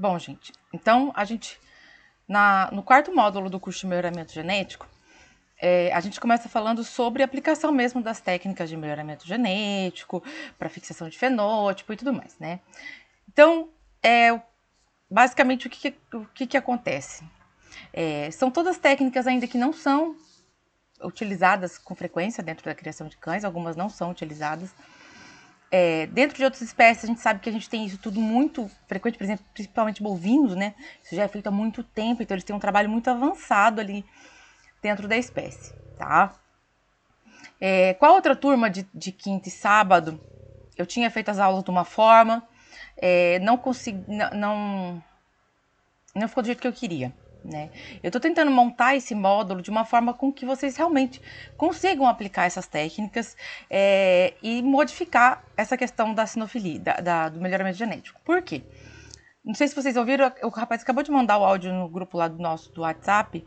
Bom, gente, então no quarto módulo do curso de melhoramento genético, a gente começa falando sobre a aplicação mesmo das técnicas de melhoramento genético, para fixação de fenótipo e tudo mais, né? Então, basicamente, o que acontece? São todas técnicas ainda que não são utilizadas com frequência dentro da criação de cães, algumas não são utilizadas. Dentro de outras espécies, a gente sabe que a gente tem isso tudo muito frequente, por exemplo, principalmente bovinos, né? Isso já é feito há muito tempo, então eles têm um trabalho muito avançado ali dentro da espécie, tá? Com a outra turma de quinta e sábado, eu tinha feito as aulas de uma forma, não consegui, não ficou do jeito que eu queria, né? Eu estou tentando montar esse módulo de uma forma com que vocês realmente consigam aplicar essas técnicas e modificar essa questão da sinofilia, do melhoramento genético. Por quê? Não sei se vocês ouviram, o rapaz acabou de mandar o áudio no grupo lá do WhatsApp.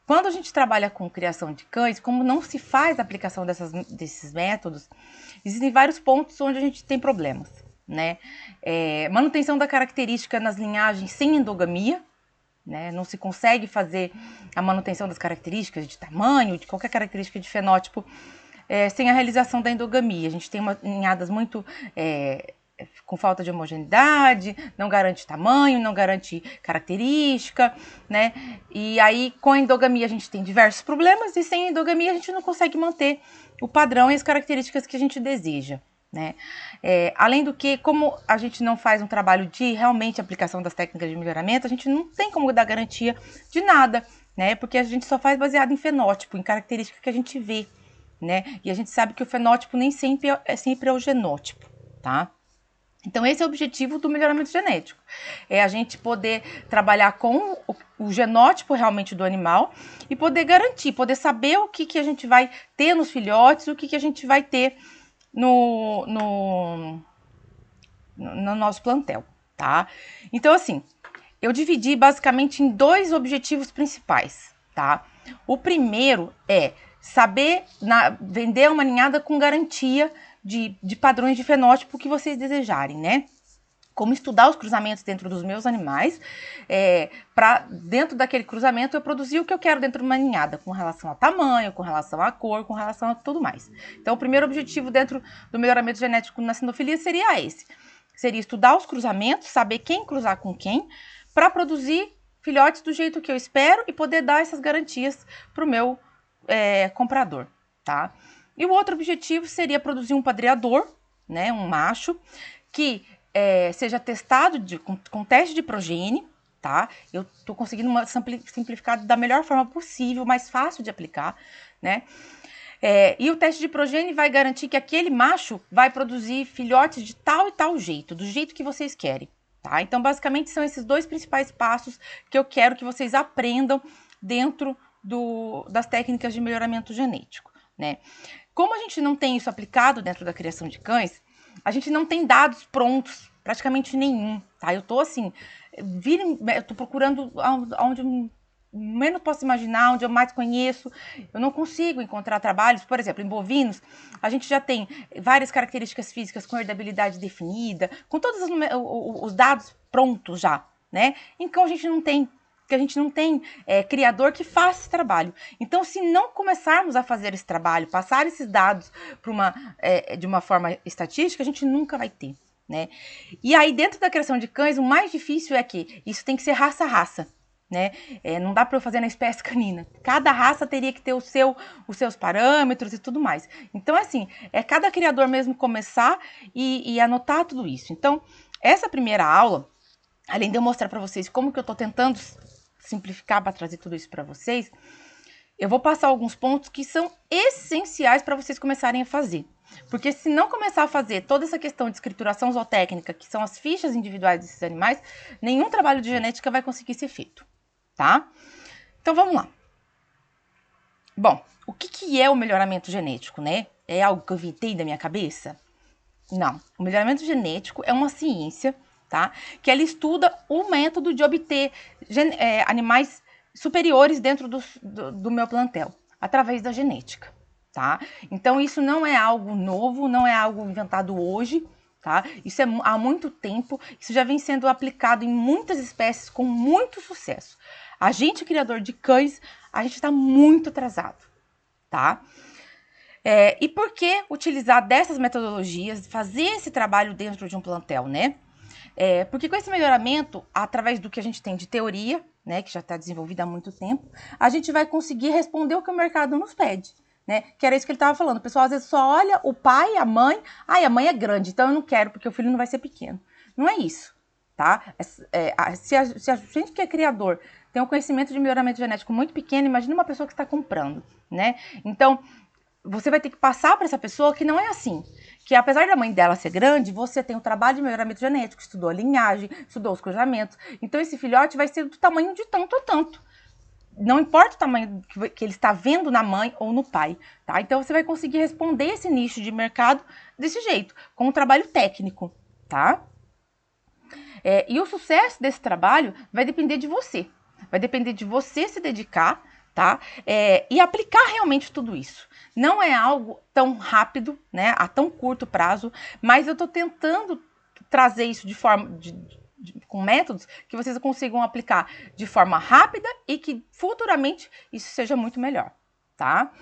Quando a gente trabalha com criação de cães, como não se faz a aplicação desses métodos, existem vários pontos onde a gente tem problemas, né? Manutenção da característica nas linhagens sem endogamia, né? Não se consegue fazer a manutenção das características de tamanho, de qualquer característica de fenótipo, sem a realização da endogamia. A gente tem ninhadas muito com falta de homogeneidade, não garante tamanho, não garante característica, né? E aí, com a endogamia, a gente tem diversos problemas, e sem a endogamia, a gente não consegue manter o padrão e as características que a gente deseja, né? Além do que, como a gente não faz um trabalho de realmente aplicação das técnicas de melhoramento, a gente não tem como dar garantia de nada, né? Porque a gente só faz baseado em fenótipo, em característica que a gente vê, né? E a gente sabe que o fenótipo nem sempre é o genótipo, tá? Então, esse é o objetivo do melhoramento genético. É a gente poder trabalhar com o genótipo realmente do animal e poder garantir, poder saber o que a gente vai ter nos filhotes, o que a gente vai ter no nosso plantel, tá? Então, assim, eu dividi basicamente em dois objetivos principais, tá? O primeiro é saber vender uma ninhada com garantia de padrões de fenótipo que vocês desejarem, né? Como estudar os cruzamentos dentro dos meus animais, para dentro daquele cruzamento eu produzir o que eu quero dentro de uma ninhada, com relação a tamanho, com relação à cor, com relação a tudo mais. Então, o primeiro objetivo dentro do melhoramento genético na sinofilia seria esse. Seria estudar os cruzamentos, saber quem cruzar com quem, para produzir filhotes do jeito que eu espero e poder dar essas garantias para o meu comprador, tá? E o outro objetivo seria produzir um padreador, né, um macho, que seja testado com teste de progênie, tá? Eu tô conseguindo simplificar da melhor forma possível, mais fácil de aplicar, né? E o teste de progênie vai garantir que aquele macho vai produzir filhotes de tal e tal jeito, do jeito que vocês querem, tá? Então, basicamente, são esses dois principais passos que eu quero que vocês aprendam dentro das técnicas de melhoramento genético, né? Como a gente não tem isso aplicado dentro da criação de cães, a gente não tem dados prontos, praticamente nenhum, tá? Eu tô assim, eu tô procurando onde eu menos posso imaginar, onde eu mais conheço. Eu não consigo encontrar trabalhos, por exemplo, em bovinos, a gente já tem várias características físicas com herdabilidade definida, com todos os dados prontos já, né? Então a gente não tem. Porque a gente não tem criador que faça esse trabalho. Então, se não começarmos a fazer esse trabalho, passar esses dados de uma forma estatística, a gente nunca vai ter, né? E aí, dentro da criação de cães, o mais difícil é que isso tem que ser raça a raça, né? Não dá para eu fazer na espécie canina. Cada raça teria que ter os seus parâmetros e tudo mais. Então, assim, cada criador mesmo começar e anotar tudo isso. Então, essa primeira aula, além de eu mostrar para vocês como que eu estou tentando simplificar para trazer tudo isso para vocês, eu vou passar alguns pontos que são essenciais para vocês começarem a fazer. Porque se não começar a fazer toda essa questão de escrituração zootécnica, que são as fichas individuais desses animais, nenhum trabalho de genética vai conseguir ser feito, tá? Então vamos lá. Bom, o que é o melhoramento genético, né? É algo que eu inventei da minha cabeça? Não. O melhoramento genético é uma ciência, tá? Que ela estuda o método de obter animais superiores dentro do meu plantel, através da genética, tá? Então, isso não é algo novo, não é algo inventado hoje, tá? Isso é há muito tempo, isso já vem sendo aplicado em muitas espécies com muito sucesso. A gente, criador de cães, a gente está muito atrasado, tá? E por que utilizar dessas metodologias, fazer esse trabalho dentro de um plantel, né? Porque com esse melhoramento, através do que a gente tem de teoria, né, que já está desenvolvida há muito tempo, a gente vai conseguir responder o que o mercado nos pede, né? Que era isso que ele estava falando. O pessoal às vezes só olha o pai, a mãe, a mãe é grande, então eu não quero porque o filho não vai ser pequeno. Não é isso, tá? Se a gente que é criador tem um conhecimento de melhoramento genético muito pequeno, imagina uma pessoa que está comprando, né? Então, você vai ter que passar para essa pessoa que não é assim. Que apesar da mãe dela ser grande, você tem um trabalho de melhoramento genético, estudou a linhagem, estudou os cruzamentos. Então esse filhote vai ser do tamanho de tanto a tanto. Não importa o tamanho que ele está vendo na mãe ou no pai, tá? Então você vai conseguir responder esse nicho de mercado desse jeito, com um trabalho técnico, tá? E o sucesso desse trabalho vai depender de você. Vai depender de você se dedicar, tá? E aplicar realmente tudo isso. Não é algo tão rápido, né? A tão curto prazo, mas eu estou tentando trazer isso de forma com métodos que vocês consigam aplicar de forma rápida e que futuramente isso seja muito melhor, tá?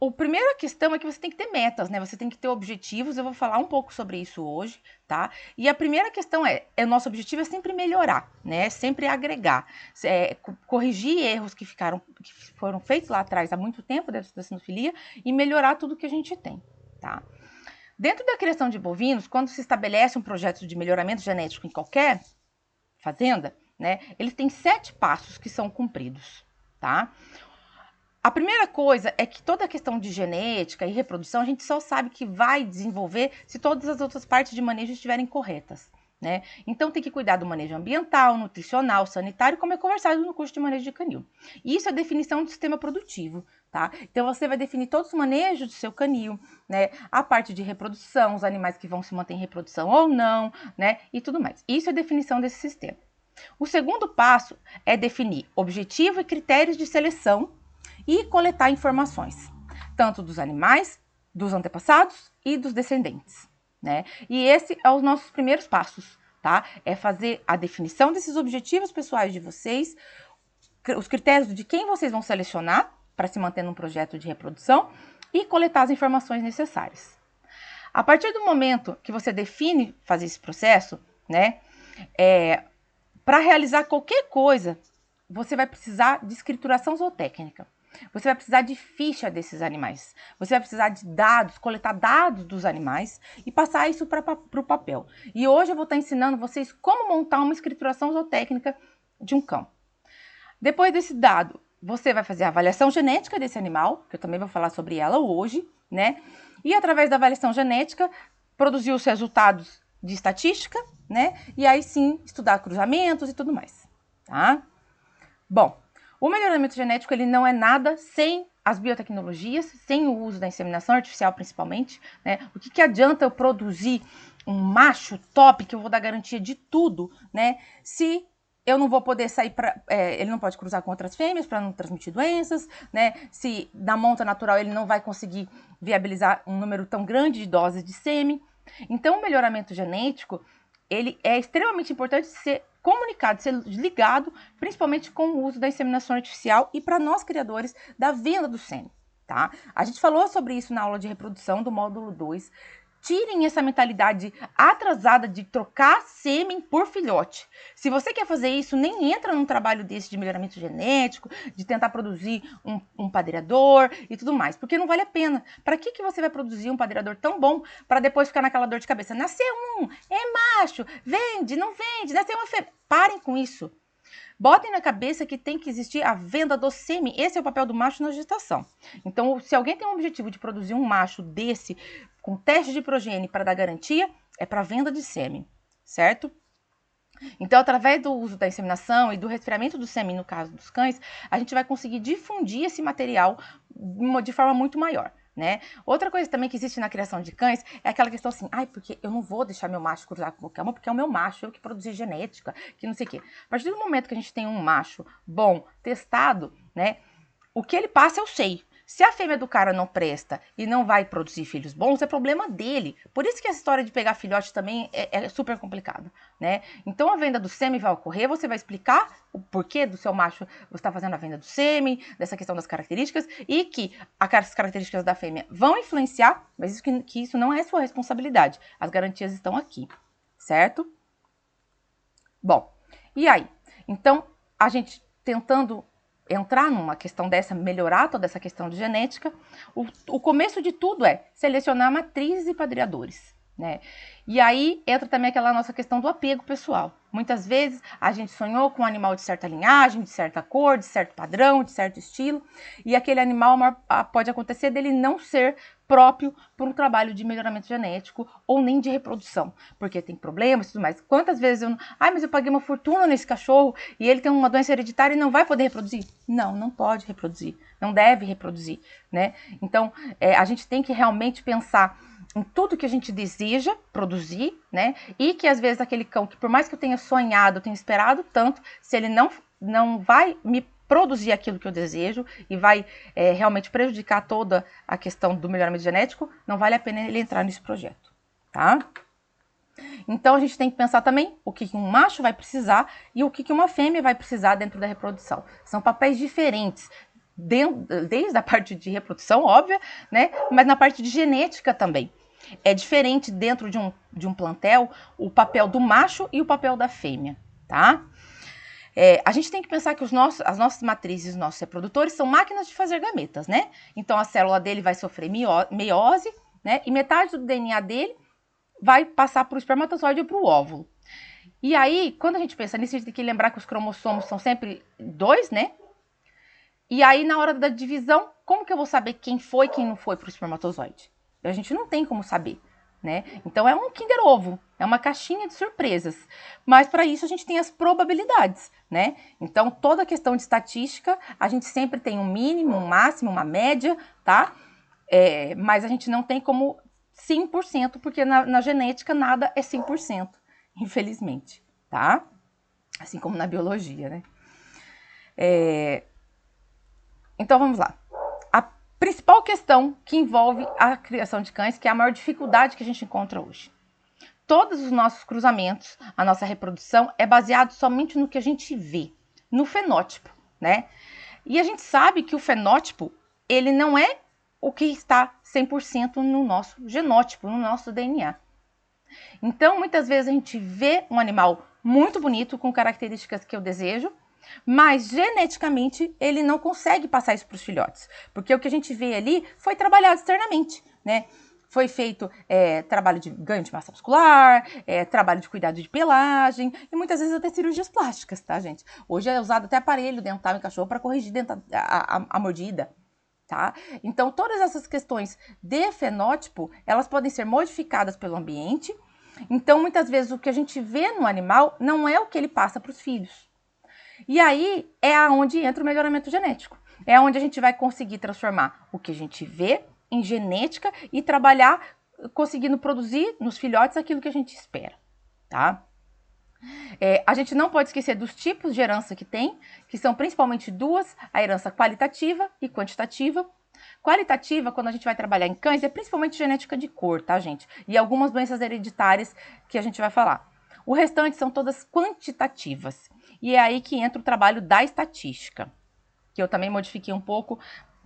A primeira questão é que você tem que ter metas, né? Você tem que ter objetivos, eu vou falar um pouco sobre isso hoje, tá? E a primeira questão o nosso objetivo é sempre melhorar, né? Sempre agregar, corrigir erros que foram feitos lá atrás há muito tempo dentro da sinofilia e melhorar tudo que a gente tem, tá? Dentro da criação de bovinos, quando se estabelece um projeto de melhoramento genético em qualquer fazenda, né? Eles têm 7 passos que são cumpridos, tá? A primeira coisa é que toda a questão de genética e reprodução a gente só sabe que vai desenvolver se todas as outras partes de manejo estiverem corretas, né? Então tem que cuidar do manejo ambiental, nutricional, sanitário, como é conversado no curso de manejo de canil. Isso é a definição do sistema produtivo, tá? Então você vai definir todos os manejos do seu canil, né? A parte de reprodução, os animais que vão se manter em reprodução ou não, né? E tudo mais. Isso é a definição desse sistema. O segundo passo é definir objetivo e critérios de seleção e coletar informações, tanto dos animais, dos antepassados e dos descendentes, né? E esse é os nossos primeiros passos, tá? É fazer a definição desses objetivos pessoais de vocês, os critérios de quem vocês vão selecionar para se manter num projeto de reprodução e coletar as informações necessárias. A partir do momento que você define fazer esse processo, né? Para realizar qualquer coisa, você vai precisar de escrituração zootécnica. Você vai precisar de ficha desses animais. Você vai precisar de dados, coletar dados dos animais e passar isso para o papel. E hoje eu vou estar ensinando vocês como montar uma escrituração zootécnica de um cão. Depois desse dado, você vai fazer a avaliação genética desse animal, que eu também vou falar sobre ela hoje, né? E através da avaliação genética, produzir os resultados de estatística, né? E aí sim, estudar cruzamentos e tudo mais, tá? Bom, o melhoramento genético ele não é nada sem as biotecnologias, sem o uso da inseminação artificial principalmente, né? O que adianta eu produzir um macho top que eu vou dar garantia de tudo, né? Se eu não vou poder sair ele não pode cruzar com outras fêmeas para não transmitir doenças, né? Se na monta natural ele não vai conseguir viabilizar um número tão grande de doses de sêmen. Então o melhoramento genético ele é extremamente importante ser comunicado, ser ligado, principalmente com o uso da inseminação artificial e para nós criadores da venda do sêmen, tá? A gente falou sobre isso na aula de reprodução do módulo 2. Tirem essa mentalidade atrasada de trocar sêmen por filhote. Se você quer fazer isso, nem entra num trabalho desse de melhoramento genético, de tentar produzir um padreador e tudo mais, porque não vale a pena. Para que você vai produzir um padreador tão bom para depois ficar naquela dor de cabeça? Nasceu um, é macho, vende, não vende, nasceu uma fêmea. Parem com isso. Botem na cabeça que tem que existir a venda do sêmen. Esse é o papel do macho na gestação. Então, se alguém tem o objetivo de produzir um macho desse, com teste de progênie para dar garantia, é para venda de sêmen, certo? Então, através do uso da inseminação e do resfriamento do sêmen, no caso dos cães, a gente vai conseguir difundir esse material de forma muito maior, né? Outra coisa também que existe na criação de cães é aquela questão assim, porque eu não vou deixar meu macho cruzar com qualquer uma, porque é o meu macho, eu que produzi genética, que não sei o quê. A partir do momento que a gente tem um macho bom, testado, né? O que ele passa eu sei. Se a fêmea do cara não presta e não vai produzir filhos bons, é problema dele. Por isso que essa história de pegar filhote também é super complicado, né? Então a venda do sêmen vai ocorrer, você vai explicar o porquê do seu macho você está fazendo a venda do sêmen, dessa questão das características, e que as características da fêmea vão influenciar, mas que isso não é sua responsabilidade. As garantias estão aqui, certo? Bom, e aí? Então, a gente tentando entrar numa questão dessa, melhorar toda essa questão de genética, o começo de tudo é selecionar matrizes e padreadores, né? E aí entra também aquela nossa questão do apego pessoal. Muitas vezes a gente sonhou com um animal de certa linhagem, de certa cor, de certo padrão, de certo estilo, e aquele animal pode acontecer dele não ser próprio para um trabalho de melhoramento genético ou nem de reprodução, porque tem problemas e tudo mais. Quantas vezes mas eu paguei uma fortuna nesse cachorro e ele tem uma doença hereditária e não vai poder reproduzir? Não, não pode reproduzir, não deve reproduzir, né? Então, a gente tem que realmente pensar em tudo que a gente deseja produzir, né? E que às vezes aquele cão, que por mais que eu tenha sonhado, eu tenha esperado tanto, se ele não vai me produzir aquilo que eu desejo e vai realmente prejudicar toda a questão do melhoramento genético, não vale a pena ele entrar nesse projeto, tá? Então a gente tem que pensar também o que um macho vai precisar e o que uma fêmea vai precisar dentro da reprodução. São papéis diferentes, desde a parte de reprodução, óbvia, né? Mas na parte de genética também. É diferente dentro de um plantel o papel do macho e o papel da fêmea, tá? A gente tem que pensar que as nossas matrizes, os nossos reprodutores são máquinas de fazer gametas, né? Então a célula dele vai sofrer meiose, né? E metade do DNA dele vai passar para o espermatozoide ou para o óvulo. E aí, quando a gente pensa nisso, a gente tem que lembrar que os cromossomos são sempre 2, né? E aí, na hora da divisão, como que eu vou saber quem foi e quem não foi para o espermatozoide? A gente não tem como saber, né? Então é um Kinder Ovo, é uma caixinha de surpresas. Mas para isso a gente tem as probabilidades, né? Então toda a questão de estatística, a gente sempre tem um mínimo, um máximo, uma média, tá? Mas a gente não tem como 100%, porque na genética nada é 100%, infelizmente, tá? Assim como na biologia, né? Então vamos lá. A principal questão que envolve a criação de cães, que é a maior dificuldade que a gente encontra hoje. Todos os nossos cruzamentos, a nossa reprodução é baseado somente no que a gente vê, no fenótipo, né? E a gente sabe que o fenótipo, ele não é o que está 100% no nosso genótipo, no nosso DNA. Então, muitas vezes a gente vê um animal muito bonito, com características que eu desejo, mas geneticamente ele não consegue passar isso para os filhotes, porque o que a gente vê ali foi trabalhado externamente, né? Foi feito trabalho de ganho de massa muscular, trabalho de cuidado de pelagem e muitas vezes até cirurgias plásticas, tá, gente? Hoje é usado até aparelho dental em cachorro para corrigir a mordida, tá? Então, todas essas questões de fenótipo, elas podem ser modificadas pelo ambiente. Então, muitas vezes o que a gente vê no animal não é o que ele passa para os filhos. E aí é aonde entra o melhoramento genético. É onde a gente vai conseguir transformar o que a gente vê em genética e trabalhar conseguindo produzir nos filhotes aquilo que a gente espera, tá? A gente não pode esquecer dos tipos de herança que tem, que são principalmente duas, a herança qualitativa e quantitativa. Qualitativa, quando a gente vai trabalhar em cães, é principalmente genética de cor, tá, gente? E algumas doenças hereditárias que a gente vai falar. O restante são todas quantitativas. E é aí que entra o trabalho da estatística, que eu também modifiquei um pouco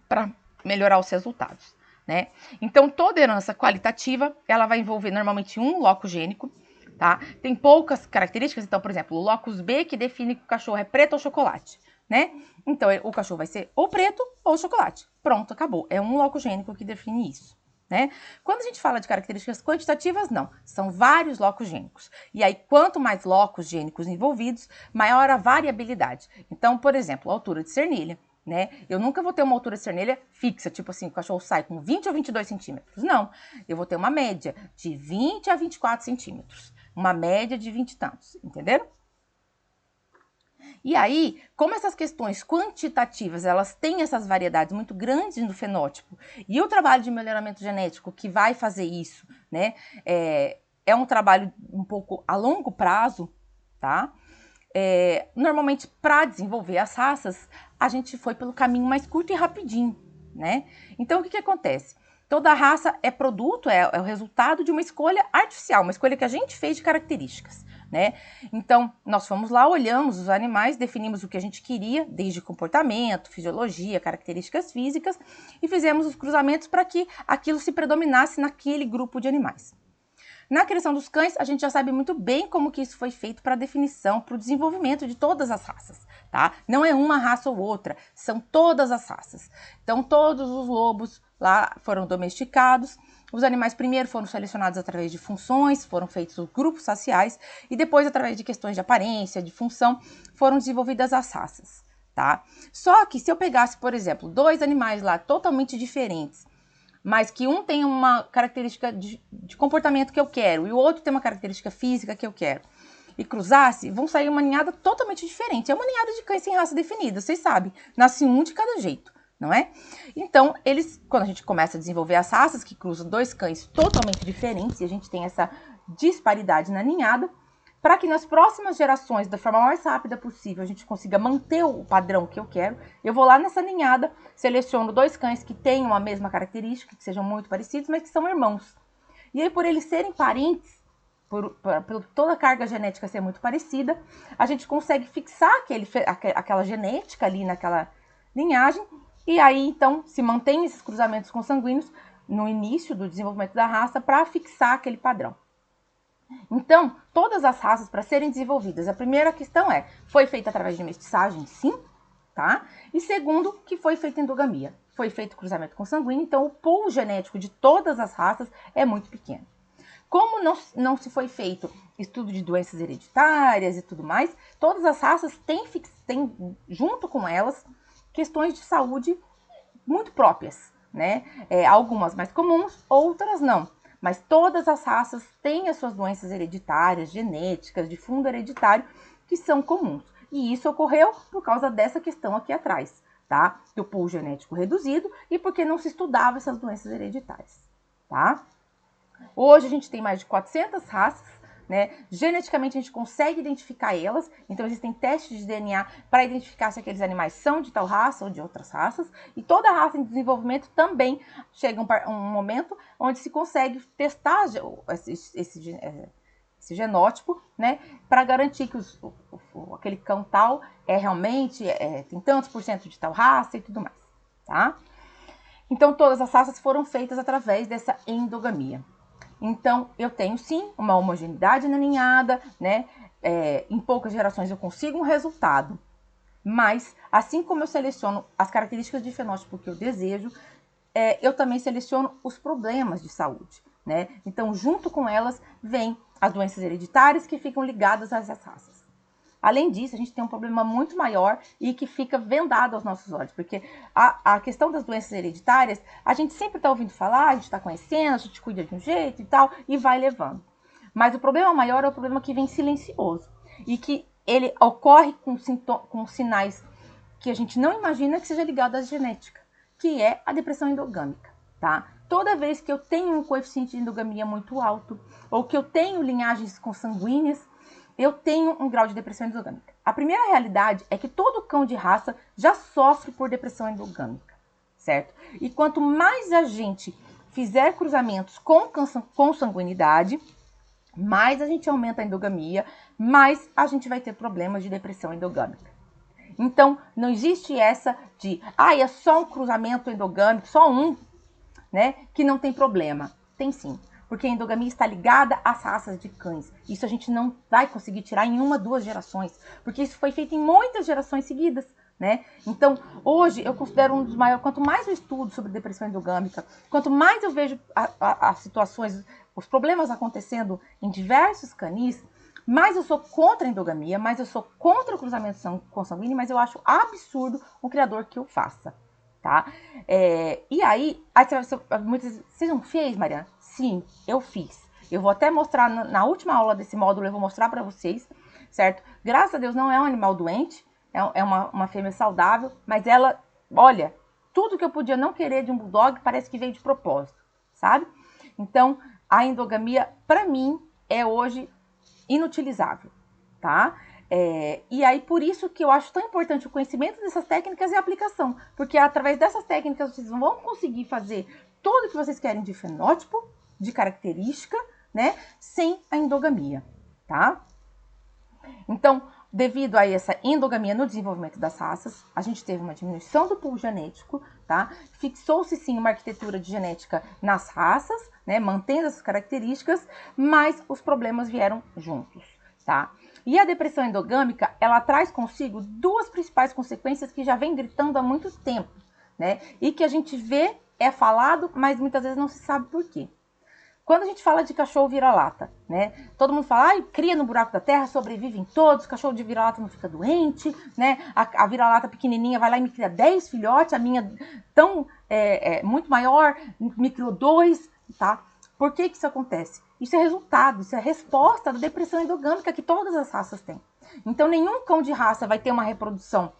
para melhorar os resultados, né? Então, toda herança qualitativa, ela vai envolver normalmente um locus gênico, tá? Tem poucas características, então, por exemplo, o locus B que define que o cachorro é preto ou chocolate, né? Então, o cachorro vai ser ou preto ou chocolate. Pronto, acabou. É um locus gênico que define isso, né? Quando a gente fala de características quantitativas, não. São vários locus gênicos. E aí, quanto mais locus gênicos envolvidos, maior a variabilidade. Então, por exemplo, a altura de cernilha, né? Eu nunca vou ter uma altura de cernilha fixa, tipo assim, o cachorro sai com 20 ou 22 centímetros. Não, eu vou ter uma média de 20 a 24 centímetros. Uma média de 20 e tantos, entenderam? E aí, como essas questões quantitativas, elas têm essas variedades muito grandes no fenótipo, e o trabalho de melhoramento genético que vai fazer isso, né, é um trabalho um pouco a longo prazo, tá? Normalmente, para desenvolver as raças, a gente foi pelo caminho mais curto e rapidinho, né? Então, o que acontece? Toda raça é produto, é o resultado de uma escolha artificial, uma escolha que a gente fez de características, né? Então, nós fomos lá, olhamos os animais, definimos o que a gente queria, desde comportamento, fisiologia, características físicas, e fizemos os cruzamentos para que aquilo se predominasse naquele grupo de animais. Na criação dos cães, a gente já sabe muito bem como que isso foi feito para a definição, para o desenvolvimento de todas as raças, tá? Não é uma raça ou outra, são todas as raças. Então, todos os lobos lá foram domesticados. Os animais primeiro foram selecionados através de funções, foram feitos os grupos raciais e depois, através de questões de aparência, de função, foram desenvolvidas as raças, tá? Só que se eu pegasse, por exemplo, 2 animais lá totalmente diferentes, mas que um tem uma característica de comportamento que eu quero e o outro tem uma característica física que eu quero, e cruzasse, vão sair uma ninhada totalmente diferente. É uma ninhada de cães sem raça definida, vocês sabem. Nasce um de cada jeito, não é? Então, quando a gente começa a desenvolver as raças, que cruzam 2 cães totalmente diferentes, e a gente tem essa disparidade na ninhada, para que nas próximas gerações, da forma mais rápida possível, a gente consiga manter o padrão que eu quero, eu vou lá nessa ninhada, seleciono 2 cães que tenham a mesma característica, que sejam muito parecidos, mas que são irmãos. E aí, por eles serem parentes, por toda a carga genética ser muito parecida, a gente consegue fixar aquela genética ali naquela linhagem, e aí, então, se mantém esses cruzamentos consanguíneos no início do desenvolvimento da raça para fixar aquele padrão. Então, todas as raças para serem desenvolvidas, a primeira questão foi feita através de mestiçagem? Sim, tá? E segundo, que foi feita endogamia. Foi feito cruzamento consanguíneo, então o pool genético de todas as raças é muito pequeno. Como não se foi feito estudo de doenças hereditárias e tudo mais, todas as raças têm junto com elas, questões de saúde muito próprias, né? Algumas mais comuns, outras não. Mas todas as raças têm as suas doenças hereditárias, genéticas, de fundo hereditário, que são comuns. E isso ocorreu por causa dessa questão aqui atrás, tá? Do pool genético reduzido e porque não se estudava essas doenças hereditárias, tá? Hoje a gente tem mais de 400 raças, né? Geneticamente a gente consegue identificar elas, então existem testes de DNA para identificar se aqueles animais são de tal raça ou de outras raças, e toda raça em desenvolvimento também chega um momento onde se consegue testar esse genótipo, né, para garantir que aquele cão tal realmente tem tantos % de tal raça e tudo mais, tá? Então todas as raças foram feitas através dessa endogamia. Então, eu tenho sim uma homogeneidade na ninhada, né? Em poucas gerações eu consigo um resultado. Mas, assim como eu seleciono as características de fenótipo que eu desejo, eu também seleciono os problemas de saúde, né? Então, junto com elas, vem as doenças hereditárias que ficam ligadas a essas raças. Além disso, a gente tem um problema muito maior e que fica vendado aos nossos olhos, porque a questão das doenças hereditárias, a gente sempre está ouvindo falar, a gente está conhecendo, a gente cuida de um jeito e tal, e vai levando. Mas o problema maior é o problema que vem silencioso e que ele ocorre com sinais que a gente não imagina que seja ligado à genética, que é a depressão endogâmica, tá? Toda vez que eu tenho um coeficiente de endogamia muito alto, ou que eu tenho linhagens consanguíneas, eu tenho um grau de depressão endogâmica. A primeira realidade é que todo cão de raça já sofre por depressão endogâmica, certo? E quanto mais a gente fizer cruzamentos com consanguinidade, mais a gente aumenta a endogamia, mais a gente vai ter problemas de depressão endogâmica. Então, não existe essa de, é só um cruzamento endogâmico, só um, né, que não tem problema. Tem sim. Porque a endogamia está ligada às raças de cães. Isso a gente não vai conseguir tirar em 1, 2 gerações, porque isso foi feito em muitas gerações seguidas, né? Então, hoje eu considero um dos maiores, quanto mais eu estudo sobre depressão endogâmica, quanto mais eu vejo as situações, os problemas acontecendo em diversos canis, mais eu sou contra a endogamia, mais eu sou contra o cruzamento consanguíneo, mas eu acho absurdo um criador que o faça, tá? E aí você não fez, Mariana? Sim, eu fiz. Eu vou até mostrar na última aula desse módulo, eu vou mostrar para vocês, certo? Graças a Deus não é um animal doente, é uma fêmea saudável, mas ela, olha, tudo que eu podia não querer de um bulldog parece que veio de propósito, sabe? Então, a endogamia, para mim, é hoje inutilizável, tá? E aí, por isso que eu acho tão importante o conhecimento dessas técnicas e a aplicação. Porque através dessas técnicas vocês vão conseguir fazer tudo o que vocês querem de fenótipo, de característica, né? Sem a endogamia, tá? Então, devido a essa endogamia no desenvolvimento das raças, a gente teve uma diminuição do pool genético, tá? Fixou-se sim uma arquitetura de genética nas raças, né? Mantendo essas características, mas os problemas vieram juntos, tá? E a depressão endogâmica, ela traz consigo duas principais consequências que já vem gritando há muito tempo, né? E que a gente vê, é falado, mas muitas vezes não se sabe por quê. Quando a gente fala de cachorro vira-lata, né? Todo mundo fala, cria no buraco da terra, sobrevivem todos, cachorro de vira-lata não fica doente, né? A vira-lata pequenininha vai lá e me cria 10 filhotes, a minha tão muito maior, me criou 2, tá? Por que que isso acontece? Isso é resultado, isso é resposta da depressão endogâmica que todas as raças têm. Então, nenhum cão de raça vai ter uma reprodução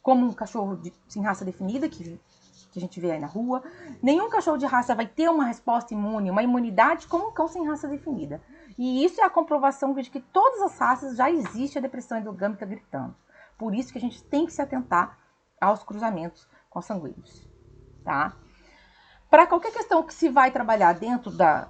como um cachorro sem raça definida, que a gente vê aí na rua. Nenhum cachorro de raça vai ter uma resposta imune, uma imunidade como um cão sem raça definida. E isso é a comprovação de que todas as raças já existe a depressão endogâmica gritando. Por isso que a gente tem que se atentar aos cruzamentos consanguíneos, tá? Para qualquer questão que se vai trabalhar dentro da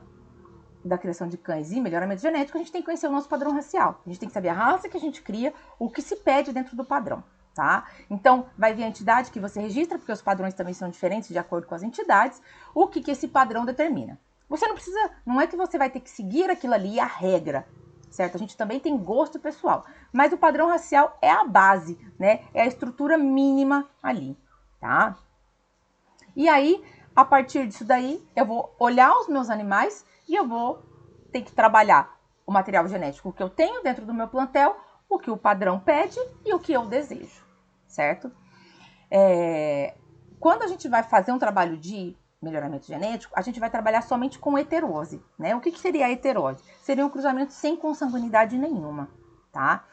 criação de cães e melhoramento genético, a gente tem que conhecer o nosso padrão racial. A gente tem que saber a raça que a gente cria, o que se pede dentro do padrão. Tá? Então, vai ver a entidade que você registra, porque os padrões também são diferentes de acordo com as entidades, o que esse padrão determina. Você não precisa, não é que você vai ter que seguir aquilo ali, a regra, certo? A gente também tem gosto pessoal, mas o padrão racial é a base, né? É a estrutura mínima ali, tá? E aí, a partir disso daí, eu vou olhar os meus animais e eu vou ter que trabalhar o material genético que eu tenho dentro do meu plantel, o que o padrão pede e o que eu desejo. Certo? Quando a gente vai fazer um trabalho de melhoramento genético, a gente vai trabalhar somente com heterose, né? O que seria a heterose? Seria um cruzamento sem consanguinidade nenhuma, tá?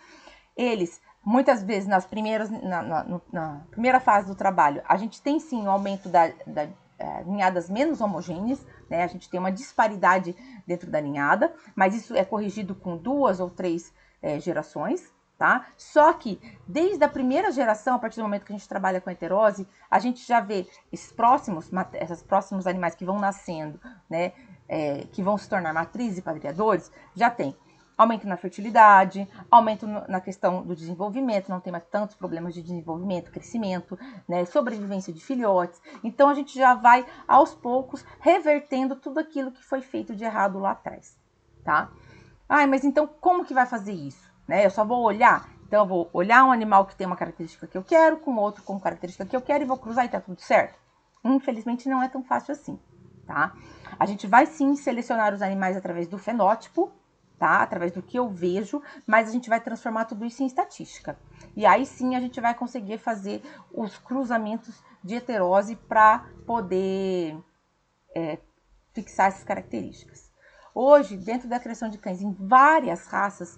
Eles, muitas vezes, na primeira fase do trabalho, a gente tem sim o aumento da ninhadas menos homogêneas, né? A gente tem uma disparidade dentro da ninhada, mas isso é corrigido com 2 ou 3 gerações, tá? Só que desde a primeira geração, a partir do momento que a gente trabalha com heterose, a gente já vê esses próximos animais que vão nascendo, né? Que vão se tornar matrizes e padreadores, já tem aumento na fertilidade, aumento na questão do desenvolvimento, não tem mais tantos problemas de desenvolvimento, crescimento, né? Sobrevivência de filhotes. Então a gente já vai aos poucos revertendo tudo aquilo que foi feito de errado lá atrás, tá? Mas então como que vai fazer isso? Né? Eu só vou olhar, então eu vou olhar um animal que tem uma característica que eu quero, com outro com característica que eu quero e vou cruzar e tá tudo certo? Infelizmente não é tão fácil assim, tá? A gente vai sim selecionar os animais através do fenótipo, tá? Através do que eu vejo, mas a gente vai transformar tudo isso em estatística. E aí sim a gente vai conseguir fazer os cruzamentos de heterose para poder fixar essas características. Hoje, dentro da criação de cães em várias raças,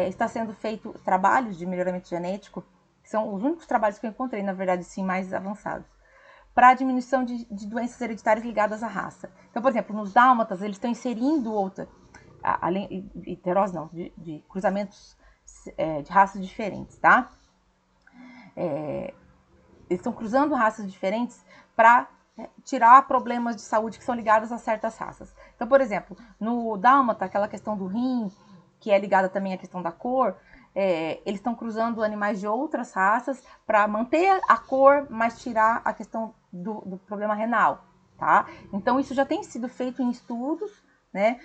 está sendo feito trabalhos de melhoramento genético, que são os únicos trabalhos que eu encontrei, na verdade, sim, mais avançados, para a diminuição de doenças hereditárias ligadas à raça. Então, por exemplo, nos dálmatas, eles estão inserindo além heterose não, de cruzamentos de raças diferentes, tá? Eles estão cruzando raças diferentes para tirar problemas de saúde que são ligados a certas raças. Então, por exemplo, no dálmata, aquela questão do rim, que é ligada também à questão da cor, eles estão cruzando animais de outras raças para manter a cor, mas tirar a questão do problema renal, tá? Então, isso já tem sido feito em estudos, né?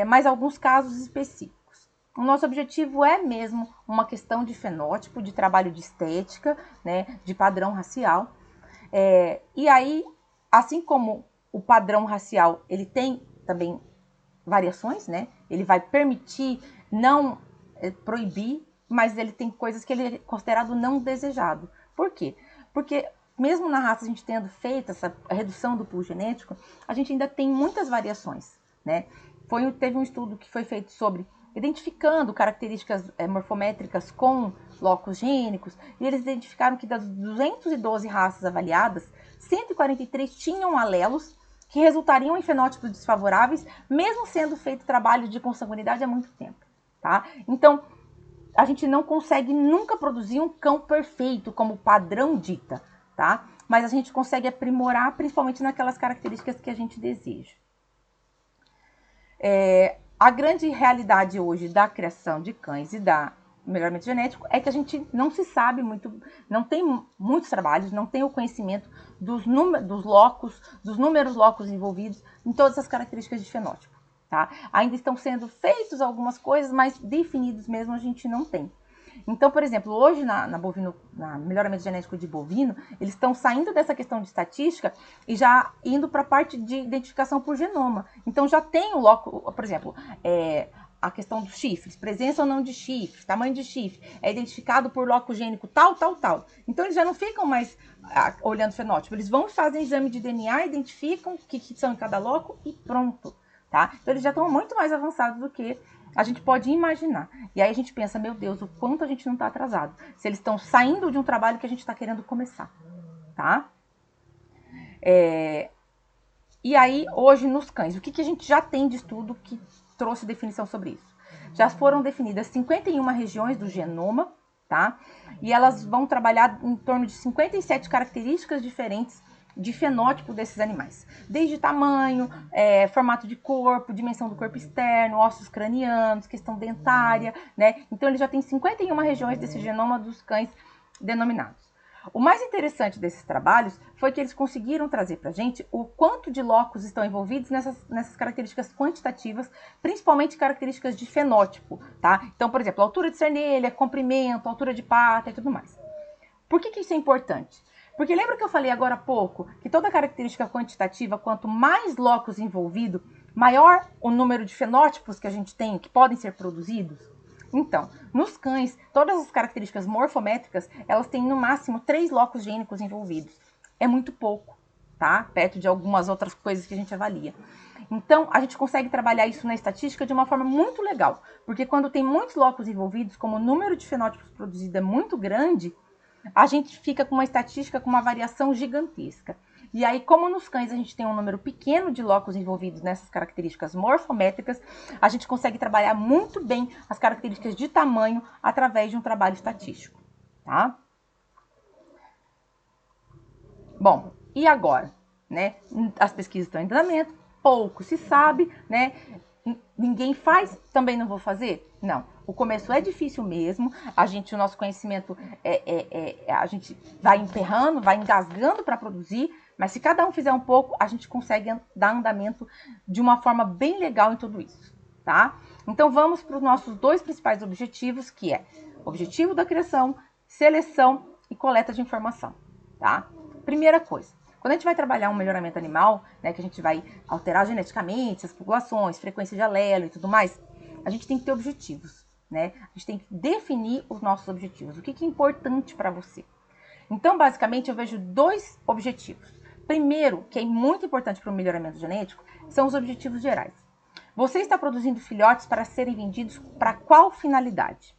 Mas alguns casos específicos. O nosso objetivo é mesmo uma questão de fenótipo, de trabalho de estética, né? De padrão racial. E aí, assim como o padrão racial, ele tem também variações, né? Ele vai permitir, não proibir, mas ele tem coisas que ele é considerado não desejado. Por quê? Porque mesmo na raça a gente tendo feito essa redução do pool genético, a gente ainda tem muitas variações, né? Teve um estudo que foi feito sobre identificando características morfométricas com locos gênicos, e eles identificaram que das 212 raças avaliadas, 143 tinham alelos que resultariam em fenótipos desfavoráveis, mesmo sendo feito trabalho de consanguinidade há muito tempo, tá? Então, a gente não consegue nunca produzir um cão perfeito, como o padrão dita, tá? Mas a gente consegue aprimorar, principalmente naquelas características que a gente deseja. A grande realidade hoje da criação de cães e da melhoramento genético é que a gente não se sabe muito, não tem muitos trabalhos, não tem o conhecimento dos números locos envolvidos em todas as características de fenótipo, tá? Ainda estão sendo feitos algumas coisas, mas definidos mesmo a gente não tem. Então, por exemplo, hoje na melhoramento genético de bovino, eles estão saindo dessa questão de estatística e já indo para a parte de identificação por genoma. Então, já tem o loco, por exemplo, a questão dos chifres, presença ou não de chifres, tamanho de chifre, é identificado por loco gênico tal. Então, eles já não ficam mais olhando o fenótipo, eles vão fazer exame de DNA, identificam o que são em cada loco e pronto, tá? Então, eles já estão muito mais avançados do que a gente pode imaginar. E aí a gente pensa, meu Deus, o quanto a gente não está atrasado. Se eles estão saindo de um trabalho que a gente está querendo começar, tá? E aí, hoje, nos cães, o que a gente já tem de estudo que trouxe definição sobre isso? Já foram definidas 51 regiões do genoma, tá? E elas vão trabalhar em torno de 57 características diferentes de fenótipo desses animais. Desde tamanho, formato de corpo, dimensão do corpo externo, ossos cranianos, questão dentária, né? Então, ele já tem 51 regiões desse genoma dos cães denominados. O mais interessante desses trabalhos foi que eles conseguiram trazer para a gente o quanto de locos estão envolvidos nessas características quantitativas, principalmente características de fenótipo, tá? Então, por exemplo, altura de cernelha, comprimento, altura de pata e tudo mais. Por que isso é importante? Porque lembra que eu falei agora há pouco que toda característica quantitativa, quanto mais locos envolvido, maior o número de fenótipos que a gente tem, que podem ser produzidos? Então, nos cães, todas as características morfométricas, elas têm no máximo 3 locos gênicos envolvidos. É muito pouco, tá? Perto de algumas outras coisas que a gente avalia. Então, a gente consegue trabalhar isso na estatística de uma forma muito legal, porque quando tem muitos locos envolvidos, como o número de fenótipos produzido é muito grande, a gente fica com uma estatística com uma variação gigantesca. E aí, como nos cães a gente tem um número pequeno de locos envolvidos nessas características morfométricas, a gente consegue trabalhar muito bem as características de tamanho através de um trabalho estatístico, tá? Bom, e agora, né? As pesquisas estão em andamento, pouco se sabe, né? Ninguém faz, também não vou fazer? Não. O começo é difícil mesmo, o nosso conhecimento, a gente vai emperrando, vai engasgando para produzir, mas se cada um fizer um pouco, a gente consegue dar andamento de uma forma bem legal em tudo isso, tá? Então vamos para os nossos 2 principais objetivos, que é o objetivo da criação, seleção e coleta de informação, tá? Primeira coisa, quando a gente vai trabalhar um melhoramento animal, né, que a gente vai alterar geneticamente as populações, frequência de alelo e tudo mais, a gente tem que ter objetivos, né? A gente tem que definir os nossos objetivos. O que é importante para você? Então, basicamente, eu vejo 2 objetivos. Primeiro, que é muito importante para o melhoramento genético, são os objetivos gerais. Você está produzindo filhotes para serem vendidos para qual finalidade?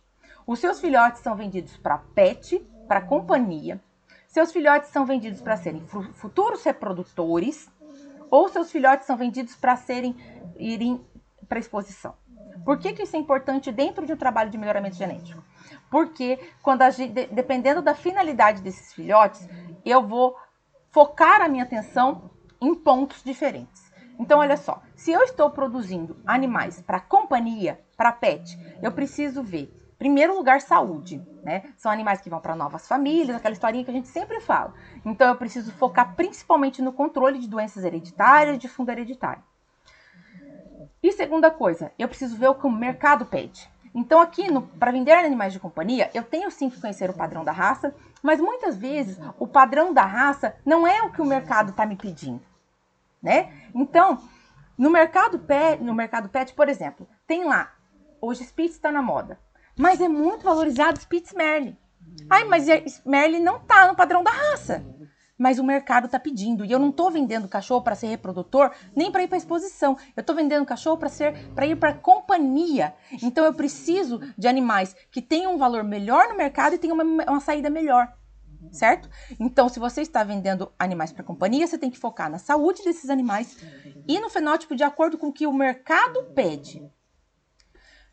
Os seus filhotes são vendidos para pet, para companhia. Seus filhotes são vendidos para serem futuros reprodutores, ou seus filhotes são vendidos para irem para exposição. Por que isso é importante dentro de um trabalho de melhoramento genético? Porque dependendo da finalidade desses filhotes, eu vou focar a minha atenção em pontos diferentes. Então, olha só, se eu estou produzindo animais para companhia, para pet, eu preciso ver, em primeiro lugar, saúde, né? São animais que vão para novas famílias, aquela historinha que a gente sempre fala. Então, eu preciso focar principalmente no controle de doenças hereditárias, de fundo hereditário. E segunda coisa, eu preciso ver o que o mercado pede. Então, aqui, para vender animais de companhia, eu tenho sim que conhecer o padrão da raça, mas muitas vezes o padrão da raça não é o que o mercado está me pedindo, né? Então, no mercado pet, por exemplo, tem lá, hoje Spitz está na moda, mas é muito valorizado Spitz Merle. Ai, mas Merle não está no padrão da raça. Mas o mercado está pedindo. E eu não estou vendendo cachorro para ser reprodutor, nem para ir para exposição. Eu estou vendendo cachorro para ir para companhia. Então eu preciso de animais que tenham um valor melhor no mercado e tenham uma saída melhor. Certo? Então, se você está vendendo animais para companhia, você tem que focar na saúde desses animais e no fenótipo de acordo com o que o mercado pede.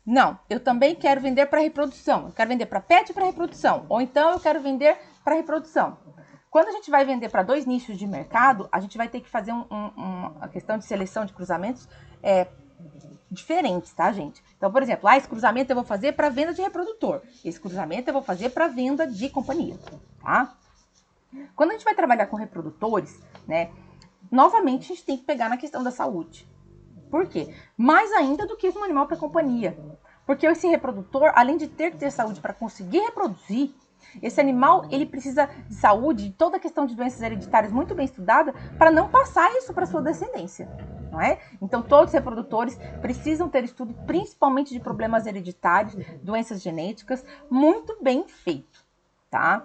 Não, eu também quero vender para reprodução. Eu quero vender para pet e para reprodução. Ou então eu quero vender para reprodução. Quando a gente vai vender para 2 nichos de mercado, a gente vai ter que fazer uma questão de seleção de cruzamentos diferentes, tá, gente? Então, por exemplo, esse cruzamento eu vou fazer para venda de reprodutor. Esse cruzamento eu vou fazer para venda de companhia, tá? Quando a gente vai trabalhar com reprodutores, né, novamente a gente tem que pegar na questão da saúde. Por quê? Mais ainda do que um animal para companhia. Porque esse reprodutor, além de ter que ter saúde para conseguir reproduzir, esse animal ele precisa de saúde, de toda a questão de doenças hereditárias muito bem estudada, para não passar isso para sua descendência, não é? Então todos os reprodutores precisam ter estudo, principalmente de problemas hereditários, doenças genéticas, muito bem feito, tá?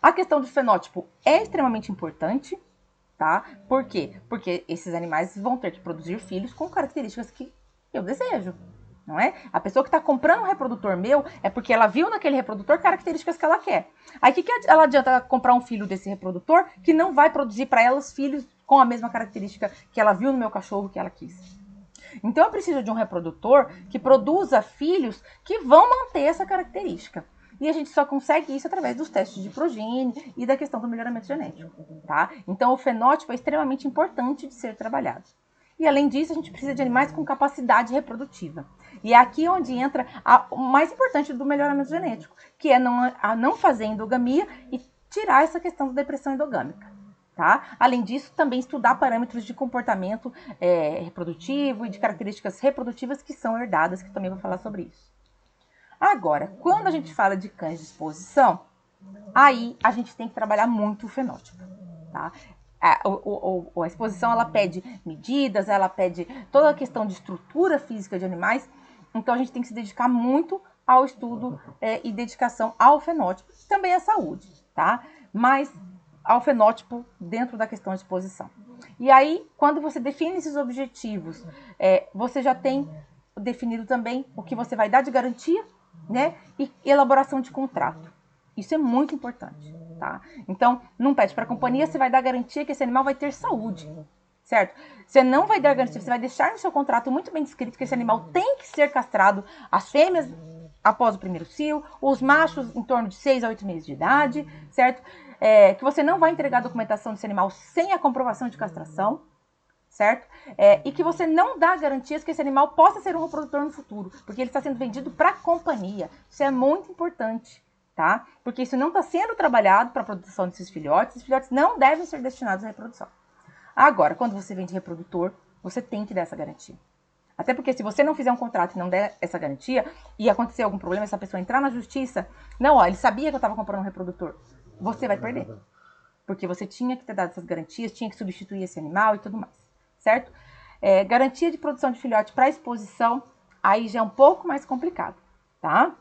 A questão do fenótipo é extremamente importante, tá? Por quê? Porque esses animais vão ter que produzir filhos com características que eu desejo, não é? A pessoa que está comprando um reprodutor meu é porque ela viu naquele reprodutor características que ela quer. Aí o que ela adianta comprar um filho desse reprodutor que não vai produzir para ela os filhos com a mesma característica que ela viu no meu cachorro que ela quis? Então eu preciso de um reprodutor que produza filhos que vão manter essa característica. E a gente só consegue isso através dos testes de progênie e da questão do melhoramento genético, tá? Então o fenótipo é extremamente importante de ser trabalhado. E além disso, a gente precisa de animais com capacidade reprodutiva. E é aqui onde entra o mais importante do melhoramento genético, que é a não fazer endogamia e tirar essa questão da depressão endogâmica. Tá? Além disso, também estudar parâmetros de comportamento reprodutivo e de características reprodutivas que são herdadas, que também vou falar sobre isso. Agora, quando a gente fala de cães de exposição, aí a gente tem que trabalhar muito o fenótipo, tá? A exposição, ela pede medidas, ela pede toda a questão de estrutura física de animais, então a gente tem que se dedicar muito ao estudo e dedicação ao fenótipo, também à saúde, tá? Mas ao fenótipo dentro da questão de exposição. E aí, quando você define esses objetivos, você já tem definido também o que você vai dar de garantia, né? E elaboração de contrato. Isso é muito importante, tá? Então, num pet para companhia, você vai dar garantia que esse animal vai ter saúde, certo? Você não vai dar garantia, você vai deixar no seu contrato muito bem descrito que esse animal tem que ser castrado, as fêmeas após o primeiro cio, os machos em torno de 6 a 8 meses de idade, certo? Que você não vai entregar a documentação desse animal sem a comprovação de castração, certo? E que você não dá garantias que esse animal possa ser um reprodutor no futuro, porque ele está sendo vendido para companhia. Isso é muito importante, tá? Porque isso não está sendo trabalhado para a produção desses filhotes. Esses filhotes não devem ser destinados à reprodução. Agora, quando você vende reprodutor, você tem que dar essa garantia. Até porque se você não fizer um contrato e não der essa garantia, e acontecer algum problema, essa pessoa entrar na justiça, não, ele sabia que eu estava comprando um reprodutor, você vai perder. Porque você tinha que ter dado essas garantias, tinha que substituir esse animal e tudo mais, certo? Garantia de produção de filhote para exposição, aí já é um pouco mais complicado, tá?